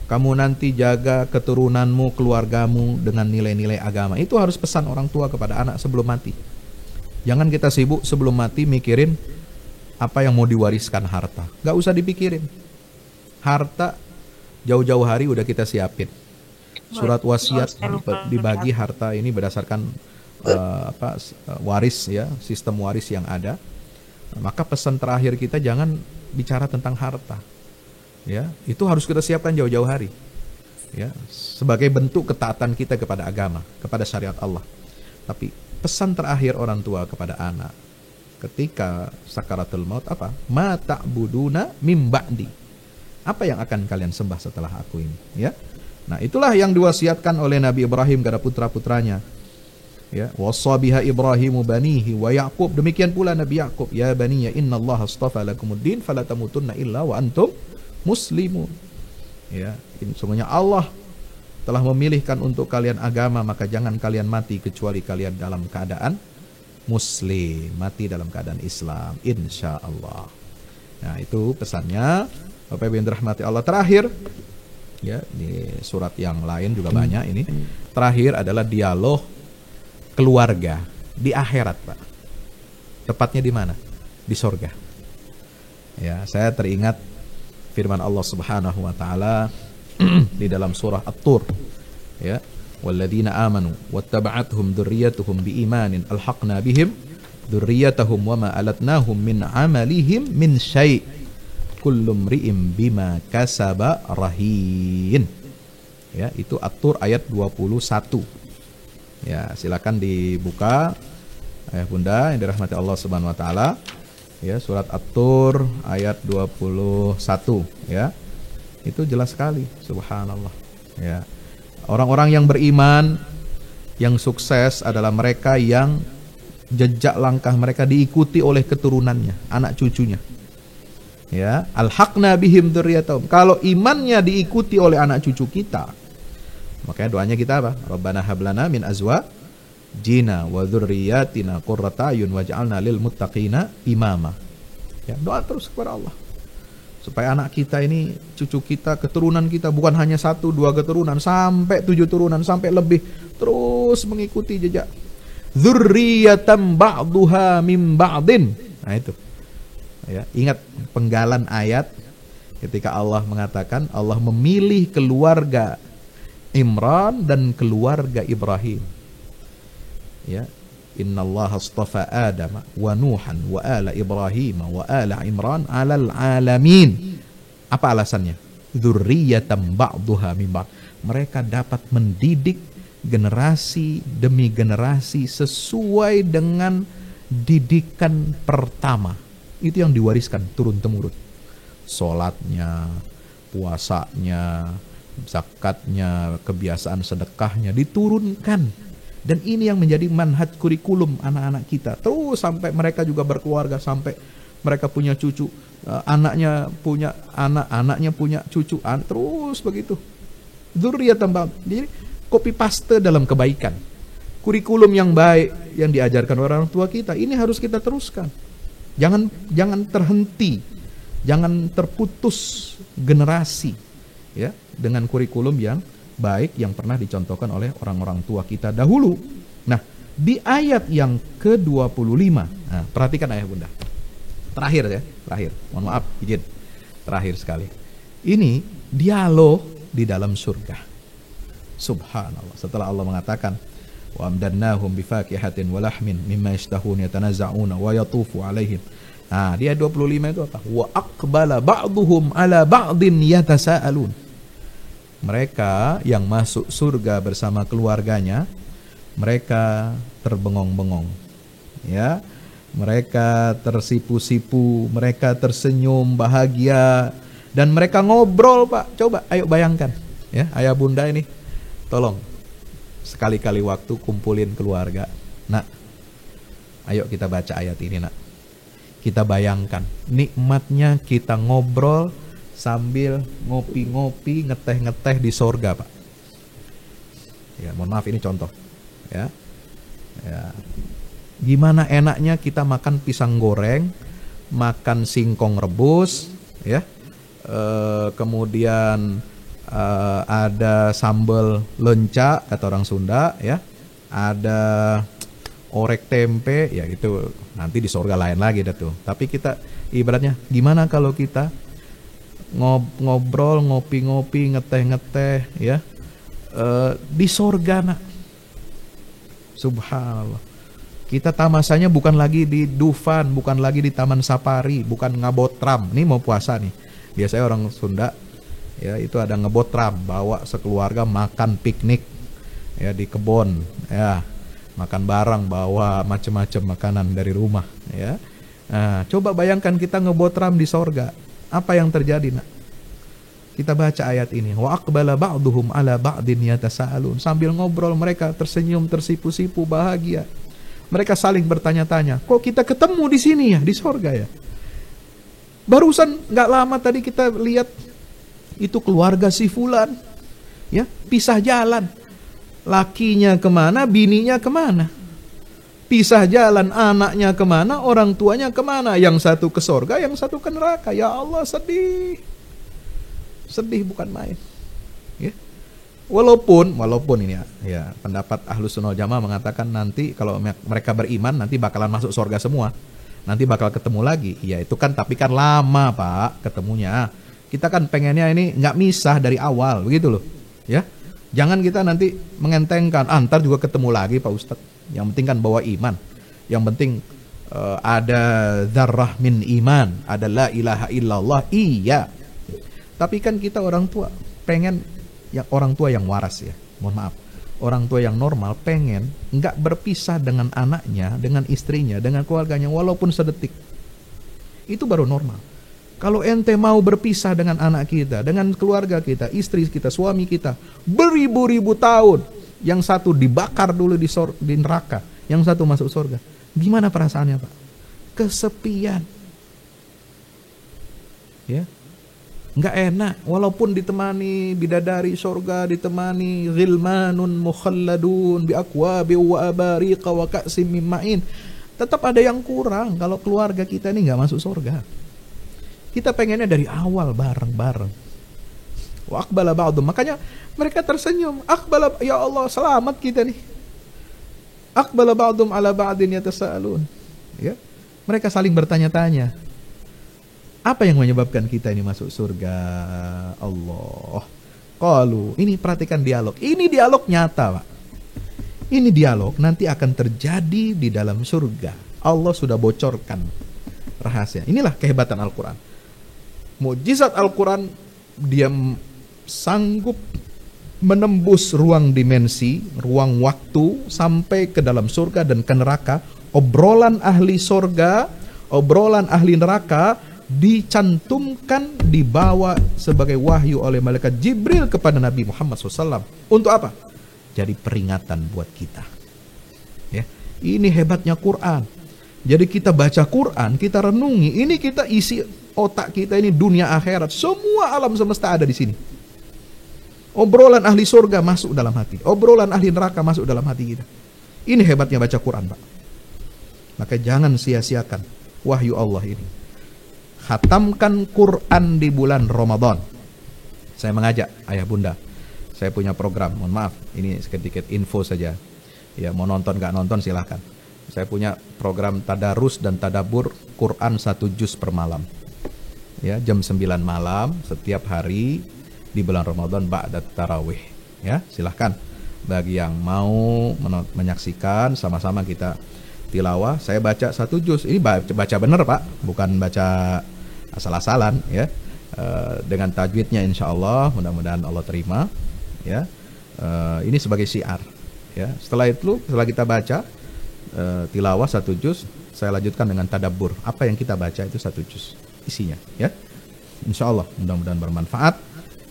kamu nanti jaga keturunanmu, keluargamu dengan nilai-nilai agama. Itu harus pesan orang tua kepada anak sebelum mati. Jangan kita sibuk sebelum mati mikirin apa yang mau diwariskan harta. Gak usah dipikirin. Harta jauh-jauh hari udah kita siapin. Surat wasiat dibagi harta ini berdasarkan waris ya, sistem waris yang ada. Maka pesan terakhir kita jangan bicara tentang harta. Ya, itu harus kita siapkan jauh-jauh hari. Ya, sebagai bentuk ketaatan kita kepada agama, kepada syariat Allah. Tapi pesan terakhir orang tua kepada anak ketika sakaratul maut apa? Ma ta'buduna mim ba'di. Apa yang akan kalian sembah setelah aku ini? Ya. Nah, itulah yang diwasiatkan oleh Nabi Ibrahim kepada putra-putranya. Ya, wassa biha Ibrahimu banihi wa Yaqub. Demikian pula Nabi Yaqub, ya baniya innallaha astafa lakumuddin fala tamutunna illa wa antum muslimun. Ya, sesungguhnya Allah telah memilihkan untuk kalian agama, maka jangan kalian mati kecuali kalian dalam keadaan muslim, mati dalam keadaan Islam, insya Allah. Nah, itu pesannya Bapak Ibu yang dirahmati Allah. Terakhir, ya, di surat yang lain juga banyak ini. Terakhir adalah dialog keluarga di akhirat, Pak. Tepatnya di mana? Di surga. Ya, saya teringat firman Allah Subhanahu wa taala di dalam surah At-Tur, ya, walladzina amanu wattaba'athum dzurriyyatuhum biimanin alhaqna bihim dzurriyyatahum wama alatnahum min amalihim min syai' kullu mri'im bima kasaba rahin. Ya, itu At-Tur ayat 21. Ya, silakan dibuka ayah bunda yang dirahmati Allah Subhanahu wa taala. Ya, surat At-Tur ayat 21, ya. Itu jelas sekali, subhanallah. Ya. Orang-orang yang beriman, yang sukses adalah mereka yang jejak langkah mereka diikuti oleh keturunannya, anak cucunya. Ya, alhaqna bihim dzurriyyatahum. Kalau imannya diikuti oleh anak cucu kita, makanya doanya kita apa? Rabbana hablana min azwajina wa dzurriyyatina qurrata a'yun waj'alna lil muttaqina imama. Ya, doa terus kepada Allah supaya anak kita ini, cucu kita, keturunan kita bukan hanya 1, 2 keturunan, sampai 7 turunan, sampai lebih, terus mengikuti jejak. Dzurriyyatan ba'duha mim ba'din. Nah, itu. Ya, ingat penggalan ayat ketika Allah mengatakan Allah memilih keluarga Imran dan keluarga Ibrahim. Ya, innallaha astafa Adam wa Nuhan wa ala Ibrahim wa ala Imran 'alal alamin. Apa alasannya? Dzurriyyatan ba'duha min ba'd. Mereka dapat mendidik generasi demi generasi sesuai dengan didikan pertama. Itu yang diwariskan turun-temurun. Salatnya, puasanya, zakatnya, kebiasaan sedekahnya diturunkan. Dan ini yang menjadi manhaj kurikulum anak-anak kita. Terus sampai mereka juga berkeluarga, sampai mereka punya cucu, anaknya punya anak, anaknya punya cucu, terus begitu. Dzurriyyatan ba'd. Jadi copy paste dalam kebaikan. Kurikulum yang baik yang diajarkan orang tua kita, ini harus kita teruskan. Jangan terhenti, jangan terputus generasi, ya, dengan kurikulum yang baik yang pernah dicontohkan oleh orang-orang tua kita dahulu. Nah, di ayat yang ke-25, nah, perhatikan ayah bunda. Terakhir, mohon maaf, izin. Terakhir sekali. Ini dialog di dalam surga. Subhanallah. Setelah Allah mengatakan, wa amdannahum bifakihatin wa lahmin mimma yashtahun yatanazza'una wa yatufu alaihim Nah, di ayat 25 itu apa? Wa aqbala ba'duhum ala ba'din yatasaalun. Mereka yang masuk surga bersama keluarganya, mereka terbengong-bengong. Ya. Mereka tersipu-sipu, mereka tersenyum bahagia dan mereka ngobrol, Pak. Coba ayo bayangkan, ya, ayah bunda ini tolong sekali-kali waktu kumpulin keluarga. Nak, ayo kita baca ayat ini, Nak. Kita bayangkan nikmatnya kita ngobrol sambil ngopi-ngopi, ngeteh-ngeteh di sorga, Pak. Ya, mohon maaf ini contoh. Ya. Ya. Gimana enaknya kita makan pisang goreng, makan singkong rebus, ya. Kemudian ada sambal lenca kata orang Sunda, ya. Ada orek tempe, ya itu nanti di sorga lain lagi dah tuh. Tapi kita ibaratnya gimana kalau kita ngobrol, ngopi-ngopi, ngeteh-ngeteh, ya, di sorga, Nak. Subhanallah. Kita tamasanya bukan lagi di Dufan, bukan lagi di Taman Safari, bukan ngabotram. Ini mau puasa nih. Biasanya orang Sunda, ya, itu ada ngebotram, bawa sekeluarga makan piknik, ya, di kebun, ya. Makan bareng, bawa macam-macam makanan dari rumah, ya. Nah, coba bayangkan kita ngebotram di sorga. Apa yang terjadi, Nak? Kita baca ayat ini. Wa aqbala ba'duhum ala ba'din yatasaalun. Sambil ngobrol mereka tersenyum, tersipu-sipu, bahagia. Mereka saling bertanya-tanya, kok kita ketemu di sini ya, di sorga ya? Barusan nggak lama tadi kita lihat itu keluarga si fulan, ya, pisah jalan. Lakinya kemana, bininya kemana? Pisah jalan, anaknya kemana, orang tuanya kemana? Yang satu ke sorga, yang satu ke neraka. Ya Allah, sedih. Sedih bukan main. Ya. Walaupun ini ya pendapat Ahlus Sunnah Jamaah mengatakan nanti kalau mereka beriman nanti bakalan masuk sorga semua. Nanti bakal ketemu lagi. Ya itu kan, tapi kan lama, Pak, ketemunya. Kita kan pengennya ini nggak misah dari awal, begitu loh. Ya. Jangan kita nanti mengentengkan, ntar juga ketemu lagi, Pak Ustadz. Yang penting kan bawa iman. Yang penting ada dzarrah min iman, ada la ilaha illallah. Iya. Tapi kan kita orang tua pengen, ya, orang tua yang waras, ya. Mohon maaf. Orang tua yang normal pengen nggak berpisah dengan anaknya, dengan istrinya, dengan keluarganya walaupun sedetik. Itu baru normal. Kalau ente mau berpisah dengan anak kita, dengan keluarga kita, istri kita, suami kita, beribu-ribu tahun, yang satu dibakar dulu di neraka, yang satu masuk surga, gimana perasaannya, Pak? Kesepian, ya, nggak enak. Walaupun ditemani bidadari surga, ditemani ghilmanun mukhalladun bi aqwabi wa abariqa wa ka'sim min ma'in, tetap ada yang kurang kalau keluarga kita ini nggak masuk surga. Kita pengennya dari awal bareng-bareng. Wa aqbala ba'dhum, makanya mereka tersenyum. Aqbala, ya Allah, selamat kita nih. Aqbala ba'dhum ala ba'din yatasaalun. Ya. Mereka saling bertanya-tanya. Apa yang menyebabkan kita ini masuk surga? Allah. Qalu, ini perhatikan dialog. Ini dialog nyata, Pak. Ini dialog nanti akan terjadi di dalam surga. Allah sudah bocorkan rahasia. Inilah kehebatan Al-Quran. Mukjizat Al-Quran, dia sanggup menembus ruang dimensi, ruang waktu, sampai ke dalam surga dan ke neraka. Obrolan ahli surga, obrolan ahli neraka dicantumkan, dibawa sebagai wahyu oleh malaikat Jibril kepada Nabi Muhammad SAW. Untuk apa? Jadi peringatan buat kita. Ya, ini hebatnya Quran. Jadi kita baca Quran, kita renungi, ini kita isi otak kita ini dunia akhirat. Semua alam semesta ada di sini. Obrolan ahli surga masuk dalam hati, obrolan ahli neraka masuk dalam hati kita. Ini hebatnya baca Quran, Pak. Maka jangan sia-siakan wahyu Allah ini. Khatamkan Quran di bulan Ramadan. Saya mengajak ayah bunda, saya punya program, mohon maaf, ini sedikit info saja. Ya, mau nonton nggak nonton silahkan. Saya punya program tadarus dan tadabur Quran 1 juz per malam. Ya, jam 9 malam setiap hari di bulan Ramadan ba'da tarawih. Ya, silahkan bagi yang mau menyaksikan, sama-sama kita tilawah, saya baca 1 juz. Ini baca bener Pak, bukan baca asal-asalan ya. Dengan tajwidnya insya Allah, mudah-mudahan Allah terima ya. Ini sebagai syiar ya. Setelah kita baca tilawah 1 juz, saya lanjutkan dengan tadabbur. Apa yang kita baca itu 1 juz isinya ya. Insya Allah mudah-mudahan bermanfaat.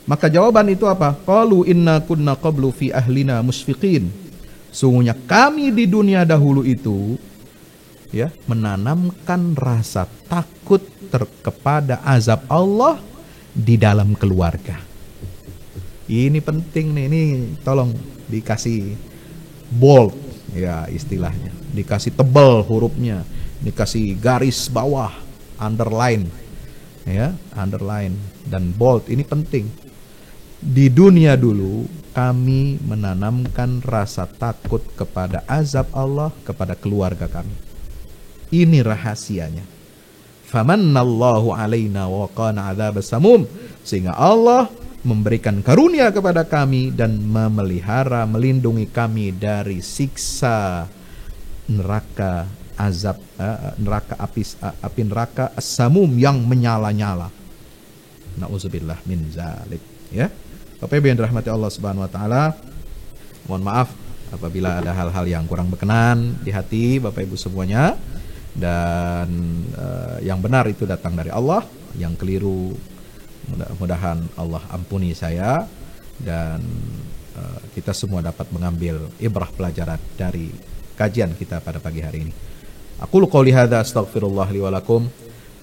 Maka jawaban itu apa? Qalu inna kunna qablu fi ahlina musfiqin. Sungguhnya kami di dunia dahulu itu ya menanamkan rasa takut kepada azab Allah di dalam keluarga. Ini penting nih, ini tolong dikasih bold ya istilahnya, dikasih tebal hurufnya, dikasih garis bawah, underline ya, underline dan bold. Ini penting. Di dunia dulu kami menanamkan rasa takut kepada azab Allah kepada keluarga kami. Ini rahasianya. Famannallahu alaina wa qana adzabas samum. Sehingga Allah memberikan karunia kepada kami dan memelihara, melindungi kami dari siksa neraka azab, api neraka as-samum yang menyala-nyala. Nauzubillah min zalik ya. Bapak Ibu yang dirahmati Allah Subhanahu wa taala, mohon maaf apabila ada hal-hal yang kurang berkenan di hati Bapak Ibu semuanya, dan yang benar itu datang dari Allah, yang keliru mudah-mudahan Allah ampuni saya, dan kita semua dapat mengambil ibrah pelajaran dari kajian kita pada pagi hari ini. Aqulu qouli hadza astaghfirullah li wa lakum.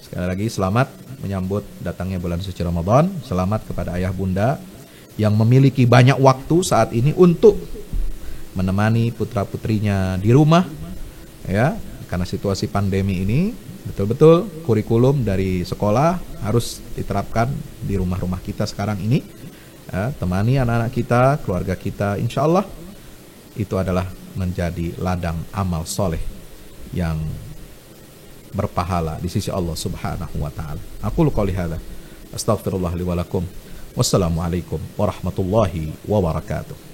Sekali lagi selamat menyambut datangnya bulan suci Ramadan. Selamat kepada ayah bunda yang memiliki banyak waktu saat ini untuk menemani putra-putrinya di rumah ya, karena situasi pandemi ini betul-betul kurikulum dari sekolah harus diterapkan di rumah-rumah kita sekarang ini ya. Temani anak-anak kita, keluarga kita, insya Allah itu adalah menjadi ladang amal soleh yang berpahala di sisi Allah Subhanahu wa taala. Aqulu qouli hadza astaghfirullah li wa lakum. Wassalamualaikum warahmatullahi wabarakatuh.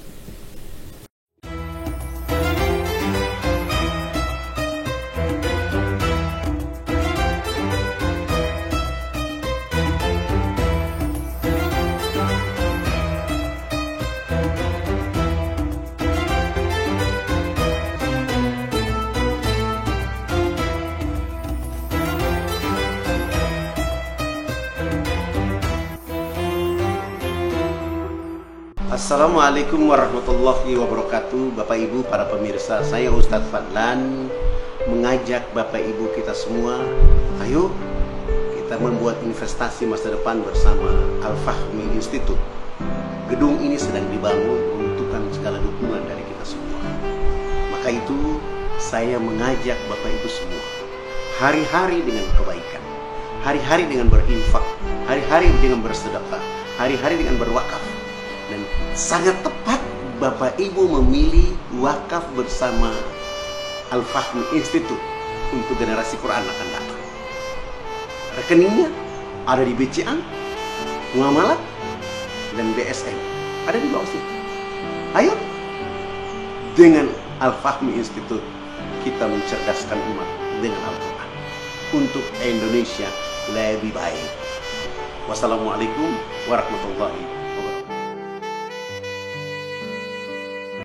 Assalamualaikum warahmatullahi wabarakatuh. Bapak Ibu para pemirsa, saya Ustadz Fadlan mengajak Bapak Ibu kita semua, ayo kita membuat investasi masa depan bersama Al-Fahmi Institute. Gedung ini sedang dibangun, membutuhkan segala dukungan dari kita semua. Maka itu saya mengajak Bapak Ibu semua, hari-hari dengan kebaikan, hari-hari dengan berinfak, hari-hari dengan bersedekah, hari-hari dengan berwakaf. Dan sangat tepat Bapak Ibu memilih wakaf bersama Al-Fahmi Institute untuk generasi Quran akan datang. Rekeningnya ada di BCA, Muamalah, dan BSM. Ada di bawah sini. Ayo, dengan Al-Fahmi Institute kita mencerdaskan umat dengan Al-Quran untuk Indonesia lebih baik. Wassalamualaikum warahmatullahi wabarakatuh.